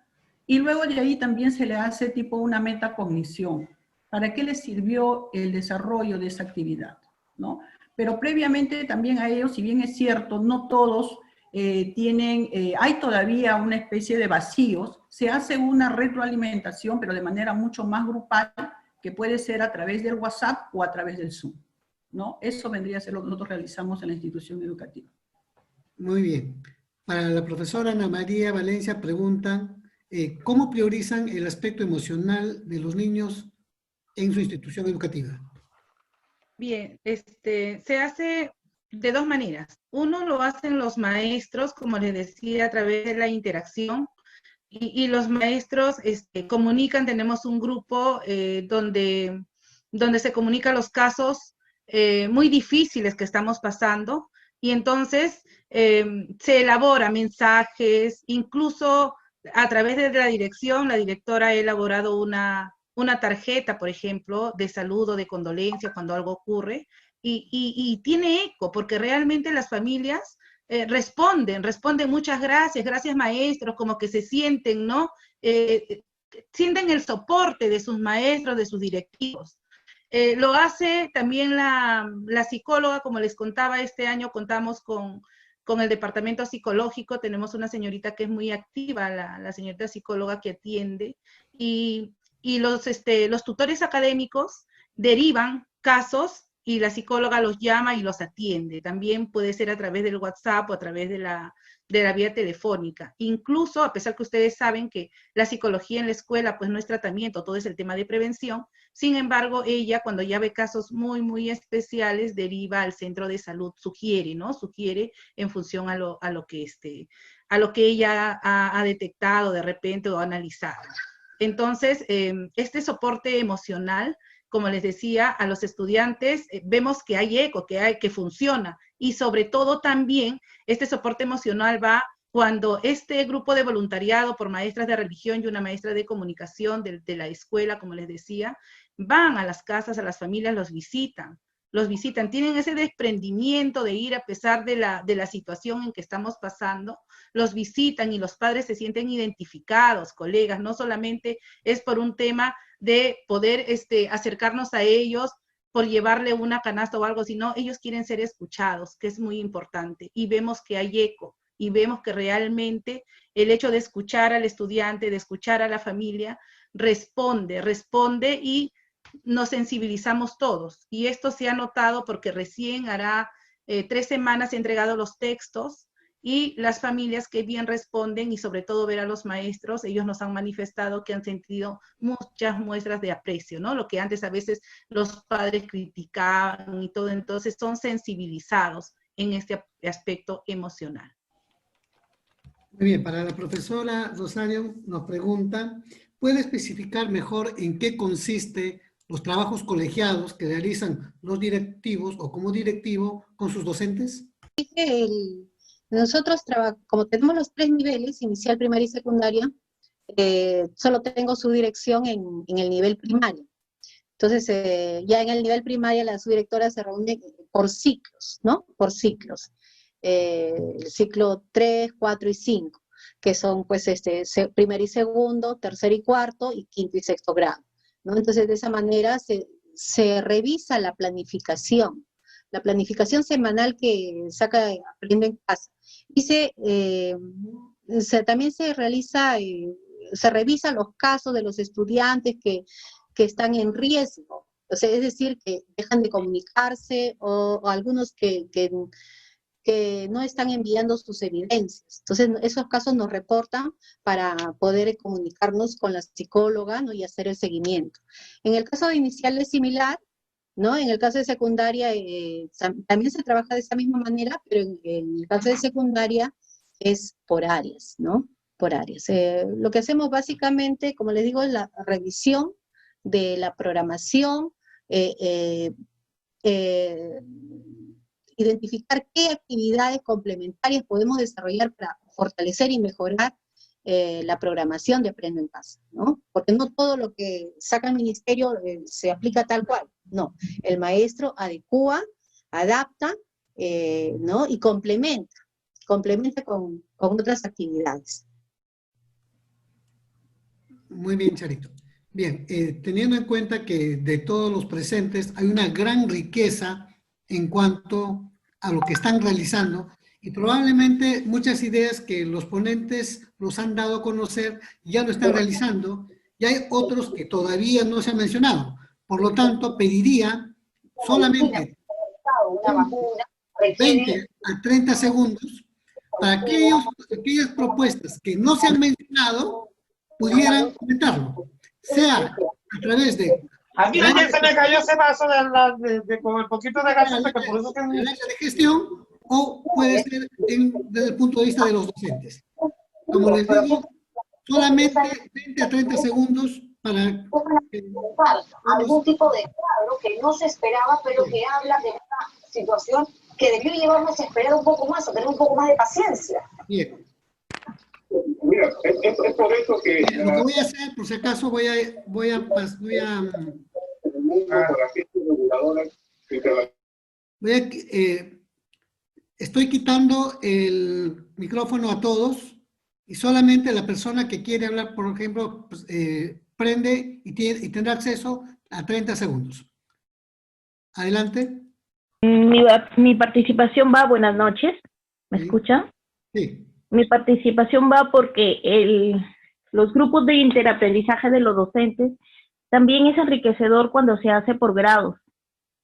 Y luego de ahí también se le hace tipo una metacognición. ¿Para qué les sirvió el desarrollo de esa actividad, ¿no? Pero previamente también a ellos, si bien es cierto, no todos hay todavía una especie de vacíos, se hace una retroalimentación, pero de manera mucho más grupal, que puede ser a través del WhatsApp o a través del Zoom, ¿no? Eso vendría a ser lo que nosotros realizamos en la institución educativa. Muy bien. Para la profesora Ana María Valencia preguntan, ¿cómo priorizan el aspecto emocional de los niños en su institución educativa? Bien, se hace de 2 maneras. Uno lo hacen los maestros, como les decía, a través de la interacción, y los maestros comunican. Tenemos un grupo donde se comunican los casos muy difíciles que estamos pasando, y entonces se elaboran mensajes, incluso a través de la dirección, la directora ha elaborado una tarjeta, por ejemplo, de saludo, de condolencia cuando algo ocurre, y tiene eco, porque realmente las familias responden muchas gracias, gracias maestros, como que se sienten, ¿no? Sienten el soporte de sus maestros, de sus directivos. Lo hace también la psicóloga, como les contaba, este año contamos con el departamento psicológico, tenemos una señorita que es muy activa, la señorita psicóloga que atiende, y los tutores académicos derivan casos y la psicóloga los llama y los atiende. También puede ser a través del WhatsApp o a través de la vía telefónica. Incluso, a pesar que ustedes saben que la psicología en la escuela pues no es tratamiento, todo es el tema de prevención, sin embargo, ella cuando ya ve casos muy, muy especiales, deriva al centro de salud, sugiere, ¿no? Sugiere en función a lo que ella ha detectado de repente o analizado. Entonces, este soporte emocional, como les decía, a los estudiantes vemos que hay eco, que funciona, y sobre todo también este soporte emocional va cuando este grupo de voluntariado por maestras de religión y una maestra de comunicación de la escuela, como les decía, van a las casas, a las familias, los visitan, tienen ese desprendimiento de ir a pesar de la situación en que estamos pasando, los visitan y los padres se sienten identificados, colegas, no solamente es por un tema de poder acercarnos a ellos por llevarle una canasta o algo, sino ellos quieren ser escuchados, que es muy importante, y vemos que hay eco, y vemos que realmente el hecho de escuchar al estudiante, de escuchar a la familia, responde y nos sensibilizamos todos. Y esto se ha notado porque recién hará 3 semanas se han entregado los textos, y las familias que bien responden, y sobre todo ver a los maestros, ellos nos han manifestado que han sentido muchas muestras de aprecio, ¿no? Lo que antes a veces los padres criticaban y todo, entonces son sensibilizados en este aspecto emocional. Muy bien, para la profesora Rosario nos pregunta, ¿puede especificar mejor en qué consiste los trabajos colegiados que realizan los directivos o como directivo con sus docentes? Nosotros, como tenemos los 3 niveles, inicial, primaria y secundaria, solo tengo su dirección en el nivel primario. Entonces, ya en el nivel primario la subdirectora se reúne por ciclos, ¿no? Por ciclos. El ciclo 3, 4 y 5, que son pues primer y segundo, tercer y cuarto, y quinto y sexto grado, ¿no? Entonces, de esa manera se revisa la planificación semanal que saca Aprendo en Casa. Y también se realiza, se revisan los casos de los estudiantes que están en riesgo, o sea, es decir, que dejan de comunicarse, o algunos que no están enviando sus evidencias. Entonces, esos casos nos reportan para poder comunicarnos con la psicóloga, ¿no? Y hacer el seguimiento. En el caso de inicial es similar, ¿no? En el caso de secundaria también se trabaja de esa misma manera, pero en el caso de secundaria es por áreas, ¿no? Por áreas. Lo que hacemos básicamente, como les digo, es la revisión de la programación, identificar qué actividades complementarias podemos desarrollar para fortalecer y mejorar la programación de Aprendo en Casa, ¿no? Porque no todo lo que saca el ministerio se aplica tal cual, no. El maestro adecua, adapta, ¿no? Y complementa con otras actividades. Muy bien, Charito. Bien, teniendo en cuenta que de todos los presentes hay una gran riqueza en cuanto a lo que están realizando, y probablemente muchas ideas que los ponentes los han dado a conocer ya lo están realizando, y hay otros que todavía no se han mencionado. Por lo tanto, pediría solamente 20 a 30 segundos para que aquellas propuestas que no se han mencionado pudieran comentarlo, sea a través de... A mí ayer se me cayó ese vaso con el poquito de gaseosa, que por eso que... el área de gestión, o puede ser desde el punto de vista de los docentes. Como les digo, solamente 20 a 30 segundos para... algún tipo de cuadro que no se esperaba, pero que habla de una situación que debió llevarnos a esperar un poco más, a tener un poco más de paciencia. Bien. Mira, es por eso que... Lo que voy a hacer, por si acaso, estoy quitando el micrófono a todos y solamente la persona que quiere hablar, por ejemplo, pues, prende y tendrá acceso a 30 segundos. Adelante. Mi participación va, buenas noches, ¿me escucha? Sí. Mi participación va porque los grupos de interaprendizaje de los docentes también es enriquecedor cuando se hace por grados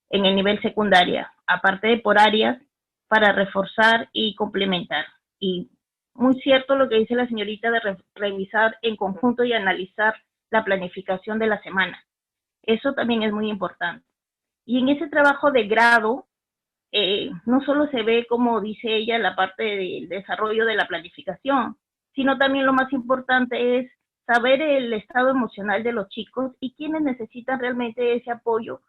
en el nivel secundaria, aparte de por áreas, para reforzar y complementar. Y muy cierto lo que dice la señorita de revisar en conjunto y analizar la planificación de la semana. Eso también es muy importante. Y en ese trabajo de grado, no solo se ve, como dice ella, la parte del desarrollo de la planificación, sino también lo más importante es saber el estado emocional de los chicos y quiénes necesitan realmente ese apoyo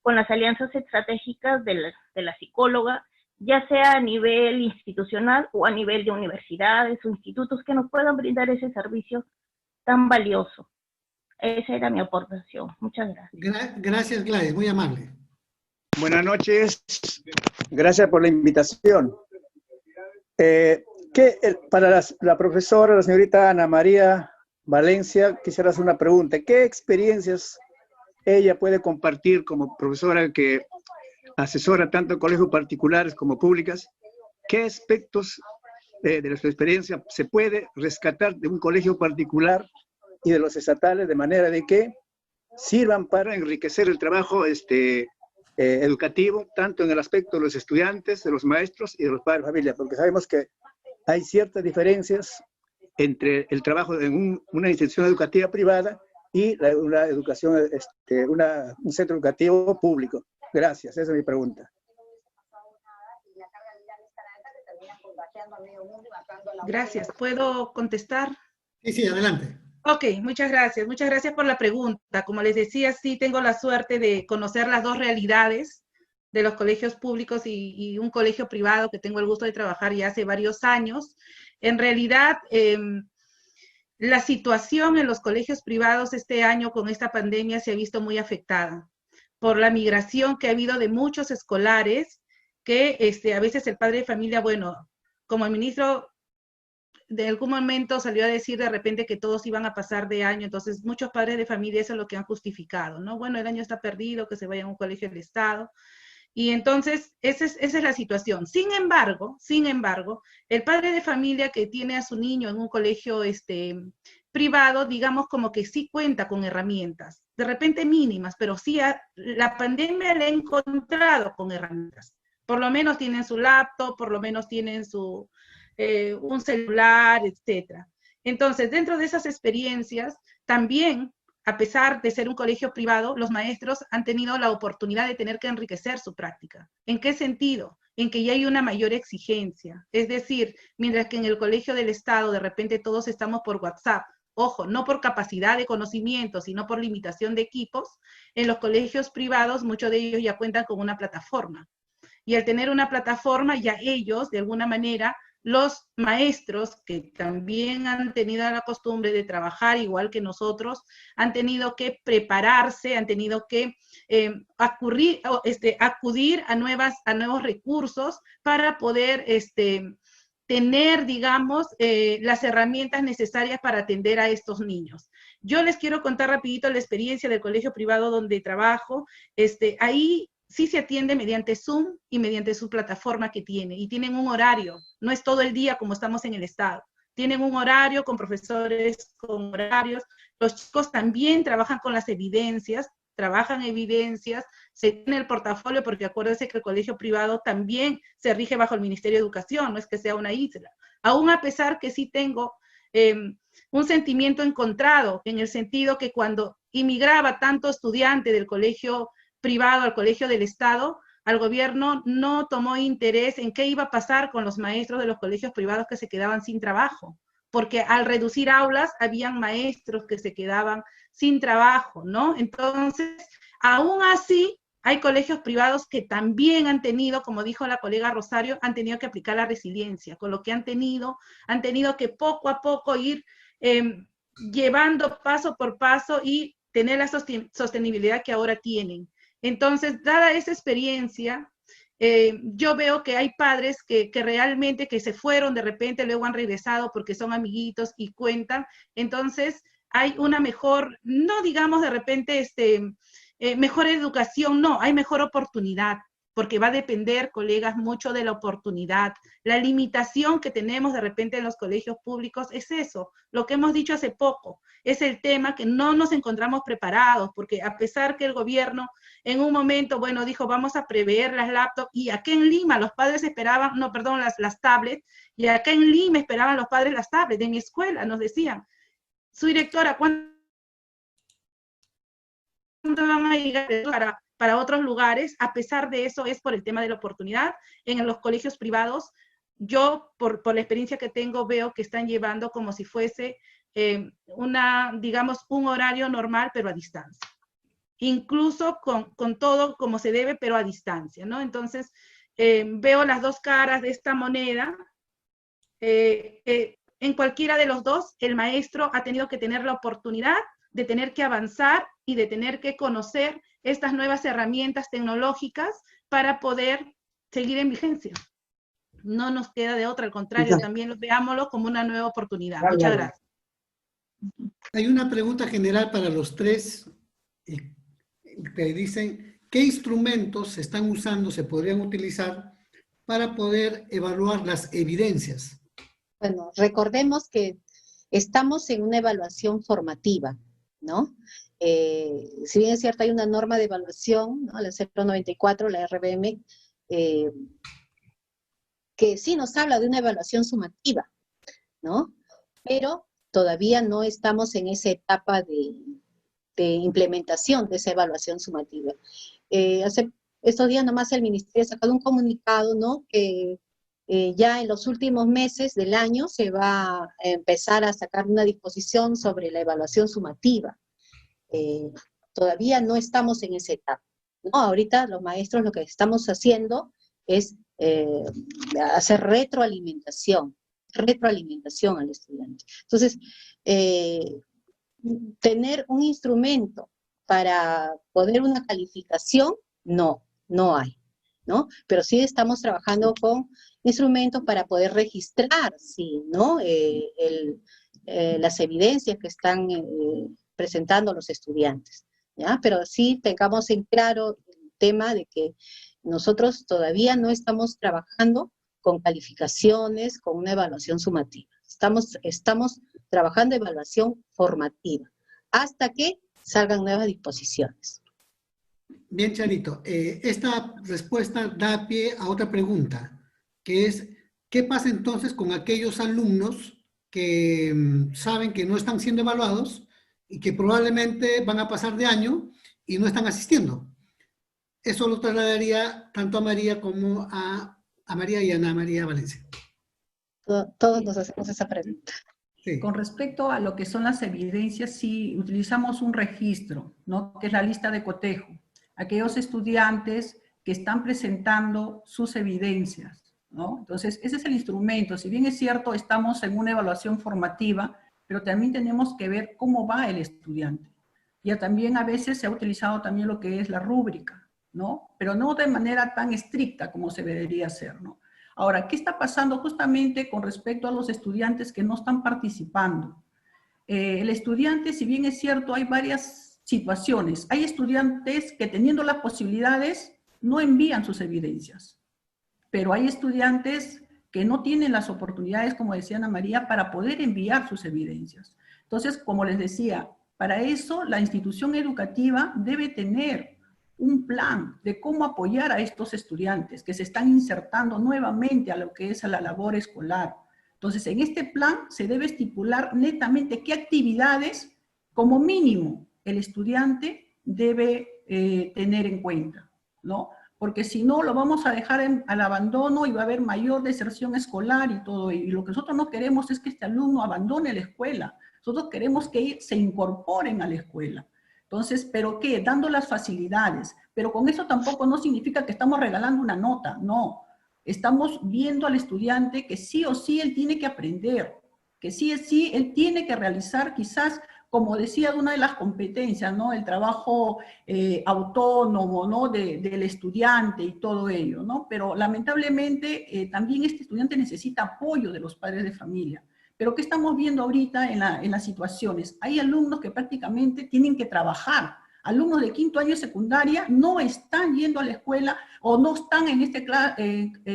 con las alianzas estratégicas de la psicóloga, ya sea a nivel institucional o a nivel de universidades o institutos que nos puedan brindar ese servicio tan valioso. Esa era mi aportación. Muchas gracias. Gracias, Gladys, muy amable. Buenas noches, gracias por la invitación. Para la profesora, la señorita Ana María Valencia, quisiera hacer una pregunta. ¿Qué experiencias ella puede compartir como profesora que asesora tanto en colegios particulares como públicas? ¿Qué aspectos de su experiencia se puede rescatar de un colegio particular y de los estatales de manera de que sirvan para enriquecer el trabajo educativo, tanto en el aspecto de los estudiantes, de los maestros y de los padres de familia? Porque sabemos que hay ciertas diferencias entre el trabajo en una institución educativa privada y una educación, un centro educativo público. Gracias, esa es mi pregunta. Gracias. ¿Puedo contestar? Sí, sí, adelante. Ok, muchas gracias. Muchas gracias por la pregunta. Como les decía, sí tengo la suerte de conocer las dos realidades de los colegios públicos y un colegio privado que tengo el gusto de trabajar ya hace varios años. En realidad, la situación en los colegios privados este año con esta pandemia se ha visto muy afectada por la migración que ha habido de muchos escolares que a veces el padre de familia, bueno, como el ministro de algún momento salió a decir de repente que todos iban a pasar de año, entonces muchos padres de familia eso es lo que han justificado, ¿no? Bueno, el año está perdido, que se vaya a un colegio del Estado. Y entonces, esa es la situación. Sin embargo, el padre de familia que tiene a su niño en un colegio privado, digamos como que sí cuenta con herramientas, de repente mínimas, pero sí la pandemia le ha encontrado con herramientas. Por lo menos tienen su laptop, por lo menos tienen un celular, etc. Entonces, dentro de esas experiencias, también, a pesar de ser un colegio privado, los maestros han tenido la oportunidad de tener que enriquecer su práctica. ¿En qué sentido? En que ya hay una mayor exigencia. Es decir, mientras que en el colegio del Estado de repente todos estamos por WhatsApp, ojo, no por capacidad de conocimiento, sino por limitación de equipos, en los colegios privados muchos de ellos ya cuentan con una plataforma. Y al tener una plataforma, ya ellos, de alguna manera, los maestros que también han tenido la costumbre de trabajar igual que nosotros, han tenido que prepararse, han tenido que acudir a nuevos recursos para poder tener, digamos, las herramientas necesarias para atender a estos niños. Yo les quiero contar rapidito la experiencia del colegio privado donde trabajo. Ahí sí se atiende mediante Zoom y mediante su plataforma que tiene, y tienen un horario, no es todo el día como estamos en el Estado, tienen un horario con profesores, con horarios, los chicos también trabajan con las evidencias, se tiene el portafolio, porque acuérdense que el colegio privado también se rige bajo el Ministerio de Educación, no es que sea una isla, aún a pesar que sí tengo un sentimiento encontrado, en el sentido que cuando inmigraba tanto estudiante del colegio privado al colegio del Estado, al gobierno no tomó interés en qué iba a pasar con los maestros de los colegios privados que se quedaban sin trabajo, porque al reducir aulas, habían maestros que se quedaban sin trabajo, ¿no? Entonces, aún así, Hay colegios privados que también han tenido, como dijo la colega Rosario, han tenido que aplicar la resiliencia, con lo que han tenido que poco a poco ir llevando paso por paso y tener la sostenibilidad que ahora tienen. Entonces, dada esa experiencia, yo veo que hay padres que realmente que se fueron de repente, luego han regresado porque son amiguitos y cuentan. Entonces, hay una mejor, no digamos de repente, mejor educación, no, hay mejor oportunidad, porque va a depender, colegas, mucho de la oportunidad. La limitación que tenemos de repente en los colegios públicos es eso, lo que hemos dicho hace poco, es el tema que no nos encontramos preparados, porque a pesar que el gobierno en un momento, bueno, dijo, vamos a prever las laptops, y acá en Lima los padres esperaban, no, perdón, las tablets, y acá en Lima esperaban los padres las tablets, de mi escuela nos decían, su directora, ¿cuándo van a llegar para otros lugares? A pesar de eso, es por el tema de la oportunidad. En los colegios privados, yo, por la experiencia que tengo, veo que están llevando como si fuese digamos, un horario normal, pero a distancia. Incluso con todo como se debe, pero a distancia, ¿no? Entonces, veo las dos caras de esta moneda. En cualquiera de los dos, el maestro ha tenido que tener la oportunidad de tener que avanzar y de tener que conocer estas nuevas herramientas tecnológicas para poder seguir en vigencia. No nos queda de otra, al contrario, también veámoslo como una nueva oportunidad. Muchas gracias. Hay una pregunta general para los tres que dicen, ¿qué instrumentos se están usando, se podrían utilizar para poder evaluar las evidencias? Bueno, recordemos que estamos en una evaluación formativa, ¿no? Si bien es cierto, hay una norma de evaluación, ¿no? La 094, la RBM, que sí nos habla de una evaluación sumativa, ¿no? Pero todavía no estamos en esa etapa de implementación de esa evaluación sumativa. Estos días nomás el Ministerio ha sacado un comunicado, ¿no? Que ya en los últimos meses del año se va a empezar a sacar una disposición sobre la evaluación sumativa. Todavía no estamos en esa etapa, ¿no? Ahorita los maestros lo que estamos haciendo es hacer retroalimentación al estudiante. Entonces, tener un instrumento para poner una calificación, no hay, ¿no? Pero sí estamos trabajando con instrumentos para poder registrar, sí, ¿no? Las evidencias que están presentando los estudiantes, ¿ya? Pero sí tengamos en claro el tema de que nosotros todavía no estamos trabajando con calificaciones, con una evaluación sumativa. Estamos trabajando en evaluación formativa, hasta que salgan nuevas disposiciones. Bien, Charito. Esta respuesta da pie a otra pregunta, que es, ¿qué pasa entonces con aquellos alumnos que saben que no están siendo evaluados y que probablemente van a pasar de año y no están asistiendo? Eso lo trasladaría tanto a María como a María y a Ana María Valencia. Todos nos hacemos esa pregunta. Sí. Con respecto a lo que son las evidencias, sí utilizamos un registro, ¿no? Que es la lista de cotejo. Aquellos estudiantes que están presentando sus evidencias, ¿no? Entonces, ese es el instrumento. Si bien es cierto, estamos en una evaluación formativa, pero también tenemos que ver cómo va el estudiante. Ya también a veces se ha utilizado también lo que es la rúbrica, ¿no? Pero no de manera tan estricta como se debería hacer, ¿no? Ahora, ¿qué está pasando justamente con respecto a los estudiantes que no están participando? El estudiante, si bien es cierto, hay varias situaciones. Hay estudiantes que teniendo las posibilidades no envían sus evidencias, pero hay estudiantes que no tienen las oportunidades, como decía Ana María, para poder enviar sus evidencias. Entonces, como les decía, para eso la institución educativa debe tener un plan de cómo apoyar a estos estudiantes que se están insertando nuevamente a lo que es a la labor escolar. Entonces, en este plan se debe estipular netamente qué actividades, como mínimo, el estudiante debe tener en cuenta, ¿no? Porque si no, lo vamos a dejar al abandono y va a haber mayor deserción escolar y todo. Y lo que nosotros no queremos es que este alumno abandone la escuela. Nosotros queremos que se incorporen a la escuela. Entonces, ¿pero qué? Dando las facilidades. Pero con eso tampoco no significa que estamos regalando una nota, no. Estamos viendo al estudiante que sí o sí él tiene que aprender, que sí o sí él tiene que realizar quizás, como decía, una de las competencias, ¿no? El trabajo autónomo, ¿no? Del estudiante y todo ello, ¿no? Pero lamentablemente también este estudiante necesita apoyo de los padres de familia. Pero ¿qué estamos viendo ahorita en las situaciones? Hay alumnos que prácticamente tienen que trabajar. Alumnos de quinto año de secundaria no están yendo a la escuela o no están en este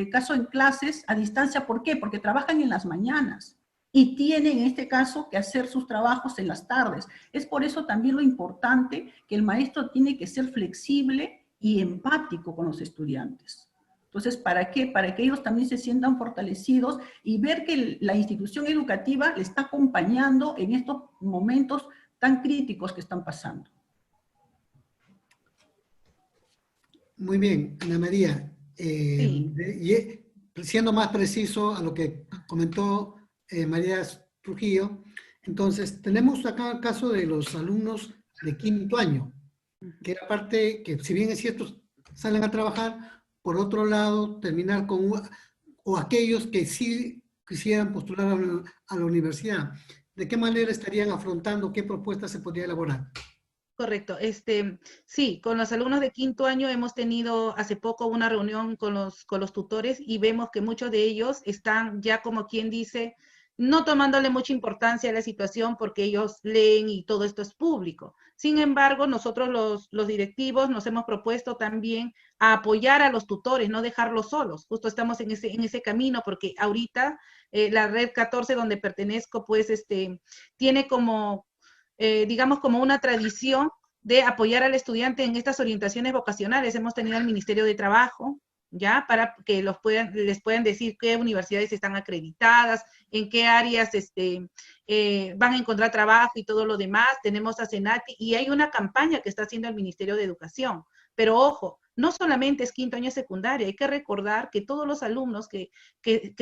caso en clases a distancia. ¿Por qué? Porque trabajan en las mañanas y tienen en este caso que hacer sus trabajos en las tardes. Es por eso también lo importante que el maestro tiene que ser flexible y empático con los estudiantes. Entonces, ¿para qué? Para que ellos también se sientan fortalecidos y ver que la institución educativa le está acompañando en estos momentos tan críticos que están pasando. Muy bien, Ana María. Siendo más preciso a lo que comentó María Trujillo, entonces tenemos acá el caso de los alumnos de quinto año, que era parte que, si bien es cierto, salen a trabajar, por otro lado, terminar con, o aquellos que sí quisieran postular a la universidad. ¿De qué manera estarían afrontando, qué propuestas se podría elaborar? Correcto. Sí, con los alumnos de quinto año hemos tenido hace poco una reunión con los tutores y vemos que muchos de ellos están ya, como quien dice, no tomándole mucha importancia a la situación porque ellos leen y todo esto es público. Sin embargo, nosotros los directivos nos hemos propuesto también a apoyar a los tutores, no dejarlos solos. Justo estamos en ese camino porque ahorita la Red 14 donde pertenezco, pues tiene como, digamos, como una tradición de apoyar al estudiante en estas orientaciones vocacionales. Hemos tenido al Ministerio de Trabajo, ¿ya? Para que les puedan decir qué universidades están acreditadas, en qué áreas van a encontrar trabajo y todo lo demás. Tenemos a Senati y hay una campaña que está haciendo el Ministerio de Educación. Pero ojo, no solamente es quinto año de secundaria, hay que recordar que todos los alumnos que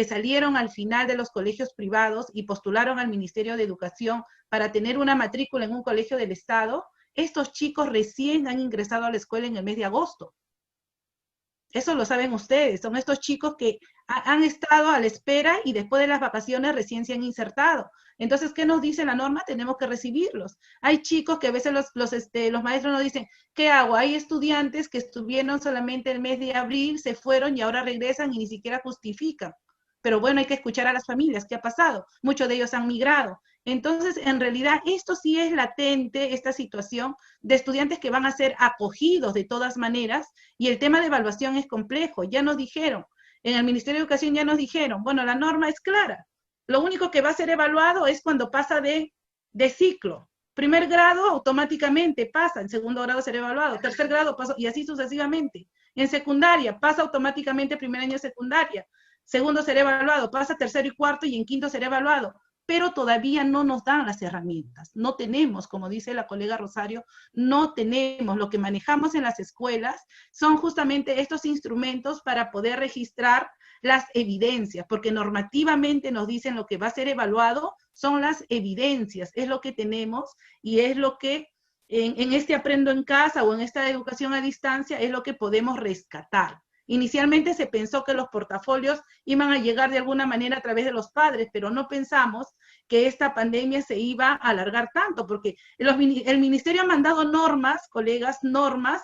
salieron al final de los colegios privados y postularon al Ministerio de Educación para tener una matrícula en un colegio del Estado, estos chicos recién han ingresado a la escuela en el mes de agosto. Eso lo saben ustedes, son estos chicos que han estado a la espera y después de las vacaciones recién se han insertado. Entonces, ¿qué nos dice la norma? Tenemos que recibirlos. Hay chicos que a veces los maestros nos dicen, ¿qué hago? Hay estudiantes que estuvieron solamente el mes de abril, se fueron y ahora regresan y ni siquiera justifican. Pero bueno, hay que escuchar a las familias, ¿qué ha pasado? Muchos de ellos han migrado. Entonces, en realidad, esto sí es latente, esta situación de estudiantes que van a ser acogidos de todas maneras, y el tema de evaluación es complejo. Ya nos dijeron, en el Ministerio de Educación ya nos dijeron, bueno, la norma es clara. Lo único que va a ser evaluado es cuando pasa de ciclo. Primer grado automáticamente pasa, en segundo grado será evaluado, tercer grado pasa, y así sucesivamente. En secundaria pasa automáticamente primer año de secundaria, segundo será evaluado, pasa tercero y cuarto, y en quinto será evaluado. Pero todavía no nos dan las herramientas. No tenemos, como dice la colega Rosario, no tenemos. Lo que manejamos en las escuelas son justamente estos instrumentos para poder registrar las evidencias, porque normativamente nos dicen lo que va a ser evaluado son las evidencias, es lo que tenemos y es lo que en este aprendo en casa o en esta educación a distancia es lo que podemos rescatar. Inicialmente se pensó que los portafolios iban a llegar de alguna manera a través de los padres, pero no pensamos que esta pandemia se iba a alargar tanto, porque el ministerio ha mandado normas, colegas, normas,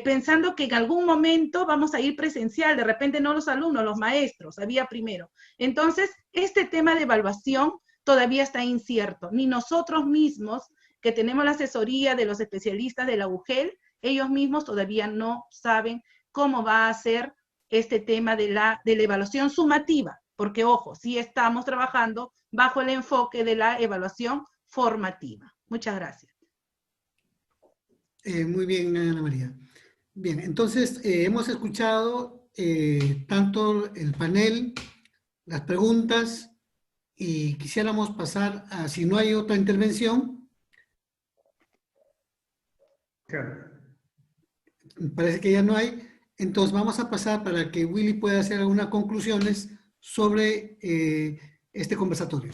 pensando que en algún momento vamos a ir presencial, de repente no los alumnos, los maestros, había primero. Entonces, este tema de evaluación todavía está incierto, ni nosotros mismos, que tenemos la asesoría de los especialistas de la UGEL, ellos mismos todavía no saben cómo va a ser este tema de la evaluación sumativa, porque ojo, sí estamos trabajando bajo el enfoque de la evaluación formativa. Muchas gracias. Muy bien, Ana María. Bien, entonces hemos escuchado tanto el panel, las preguntas, y quisiéramos pasar a, si no hay otra intervención. Parece que ya no hay. Entonces vamos a pasar para que Willy pueda hacer algunas conclusiones sobre este conversatorio.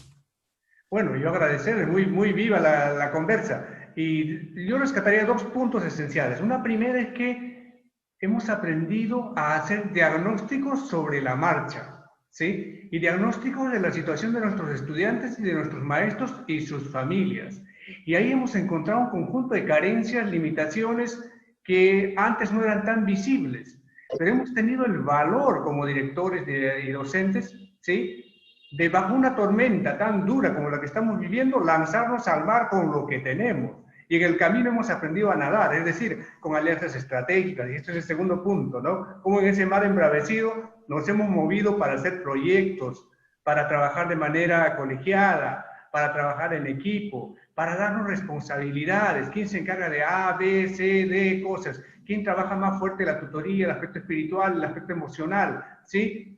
Bueno, yo agradecerle, muy viva la conversa. Y yo rescataría dos puntos esenciales. Una primera es que hemos aprendido a hacer diagnósticos sobre la marcha, ¿sí? Y diagnósticos de la situación de nuestros estudiantes y de nuestros maestros y sus familias. Y ahí hemos encontrado un conjunto de carencias, limitaciones que antes no eran tan visibles. Pero hemos tenido el valor como directores y docentes, ¿sí?, de bajo una tormenta tan dura como la que estamos viviendo, lanzarnos al mar con lo que tenemos. Y en el camino hemos aprendido a nadar, es decir, con alianzas estratégicas, y este es el segundo punto, ¿no? Como en ese mar embravecido nos hemos movido para hacer proyectos, para trabajar de manera colegiada, para trabajar en equipo, para darnos responsabilidades, quién se encarga de A, B, C, D cosas, quién trabaja más fuerte la tutoría, el aspecto espiritual, el aspecto emocional, ¿sí?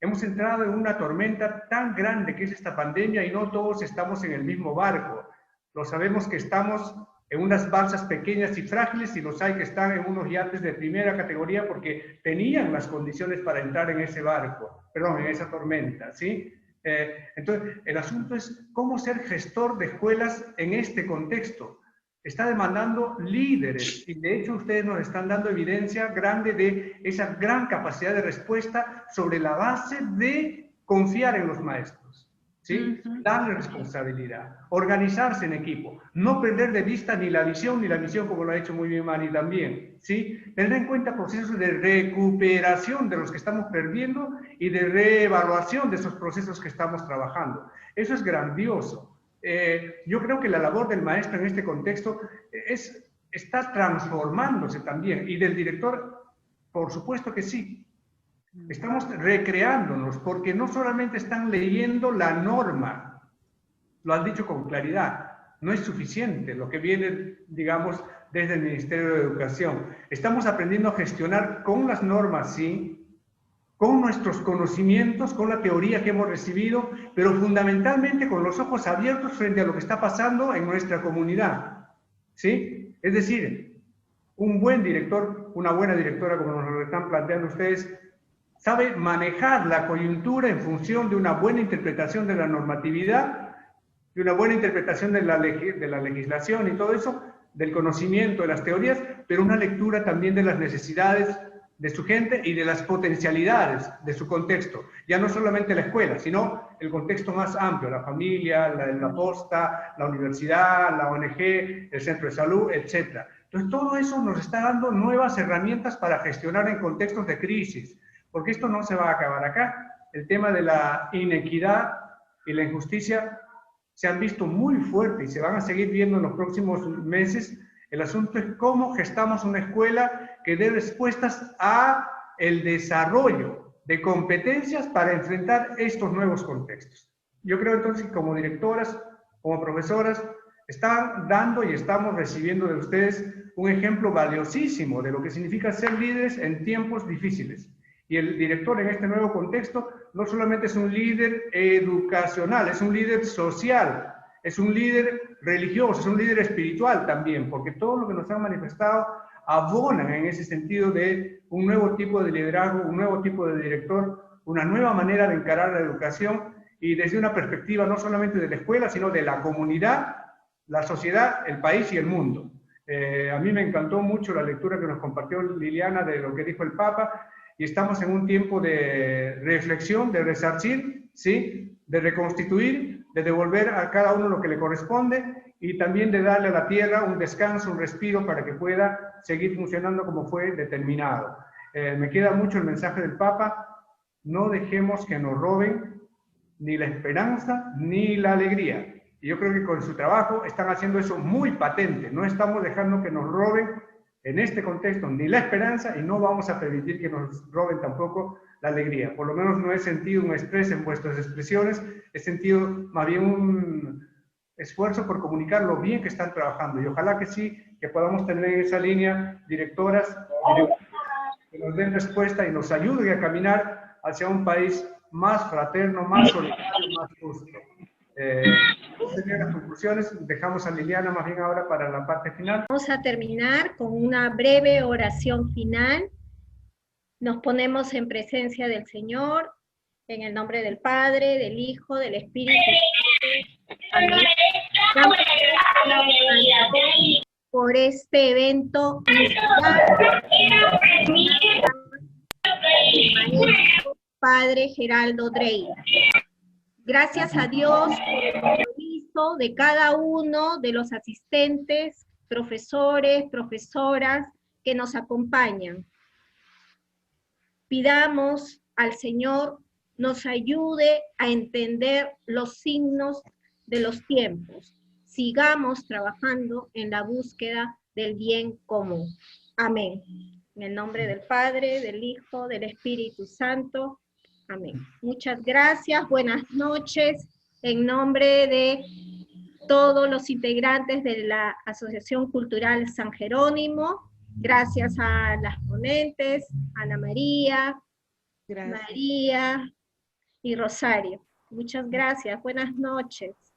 Hemos entrado en una tormenta tan grande que es esta pandemia y no todos estamos en el mismo barco. Lo sabemos que estamos en unas balsas pequeñas y frágiles y los hay que están en unos yates de primera categoría porque tenían las condiciones para entrar en ese barco, perdón, en esa tormenta, ¿sí? Entonces, el asunto es cómo ser gestor de escuelas en este contexto. Está demandando líderes y de hecho ustedes nos están dando evidencia grande de esa gran capacidad de respuesta sobre la base de confiar en los maestros, ¿sí? Darle responsabilidad, organizarse en equipo, no perder de vista ni la visión ni la misión, como lo ha hecho muy bien Mari también, ¿sí? Tener en cuenta procesos de recuperación de los que estamos perdiendo y de reevaluación de esos procesos que estamos trabajando. Eso es grandioso. Yo creo que la labor del maestro en este contexto está transformándose también, y del director, por supuesto que sí. Estamos recreándonos, porque no solamente están leyendo la norma, lo han dicho con claridad, no es suficiente lo que viene, digamos, desde el Ministerio de Educación. Estamos aprendiendo a gestionar con las normas, sí, con nuestros conocimientos, con la teoría que hemos recibido, pero fundamentalmente con los ojos abiertos frente a lo que está pasando en nuestra comunidad, ¿sí? Es decir, un buen director, una buena directora, como nos lo están planteando ustedes, sabe manejar la coyuntura en función de una buena interpretación de la normatividad, de una buena interpretación de la legislación y todo eso, del conocimiento, de las teorías, pero una lectura también de las necesidades de su gente y de las potencialidades de su contexto. Ya no solamente la escuela, sino el contexto más amplio, la familia, la posta, la universidad, la ONG, el centro de salud, etc. Entonces, todo eso nos está dando nuevas herramientas para gestionar en contextos de crisis, porque esto no se va a acabar acá. El tema de la inequidad y la injusticia se han visto muy fuerte y se van a seguir viendo en los próximos meses. El asunto es cómo gestamos una escuela que dé respuestas a el desarrollo de competencias para enfrentar estos nuevos contextos. Yo creo entonces que como directoras, como profesoras, están dando y estamos recibiendo de ustedes un ejemplo valiosísimo de lo que significa ser líderes en tiempos difíciles. Y el director en este nuevo contexto no solamente es un líder educacional, es un líder social, es un líder religioso, es un líder espiritual también, porque todo lo que nos han manifestado abonan en ese sentido de un nuevo tipo de liderazgo, un nuevo tipo de director, una nueva manera de encarar la educación y desde una perspectiva no solamente de la escuela, sino de la comunidad, la sociedad, el país y el mundo. A mí me encantó mucho la lectura que nos compartió Liliana de lo que dijo el Papa, y estamos en un tiempo de reflexión, de resarcir, ¿sí?, de reconstituir, de devolver a cada uno lo que le corresponde y también de darle a la tierra un descanso, un respiro para que pueda seguir funcionando como fue determinado. Me queda mucho el mensaje del Papa: no dejemos que nos roben ni la esperanza ni la alegría. Y yo creo que con su trabajo están haciendo eso muy patente. No estamos dejando que nos roben en este contexto ni la esperanza y no vamos a permitir que nos roben tampoco la alegría. Por lo menos no he sentido un estrés en vuestras expresiones, he sentido más bien un esfuerzo por comunicar lo bien que están trabajando y ojalá que sí, que podamos tener en esa línea directoras que nos den respuesta y nos ayuden a caminar hacia un país más fraterno, más solidario, más justo. Serían las conclusiones. Dejamos a Liliana más bien ahora para la parte final. Vamos a terminar con una breve oración final. Nos ponemos en presencia del Señor, en el nombre del Padre, del Hijo, del Espíritu Santo. Amén. por este evento. Maestro Padre Geraldo Drey. Gracias a Dios por el compromiso de cada uno de los asistentes, profesores, profesoras que nos acompañan. Pidamos al Señor nos ayude a entender los signos de los tiempos. Sigamos trabajando en la búsqueda del bien común. Amén. En el nombre del Padre, del Hijo, del Espíritu Santo. Amén. Muchas gracias, buenas noches. En nombre de todos los integrantes de la Asociación Cultural San Jerónimo, gracias a las ponentes, Ana María, María y Rosario. Muchas gracias, buenas noches.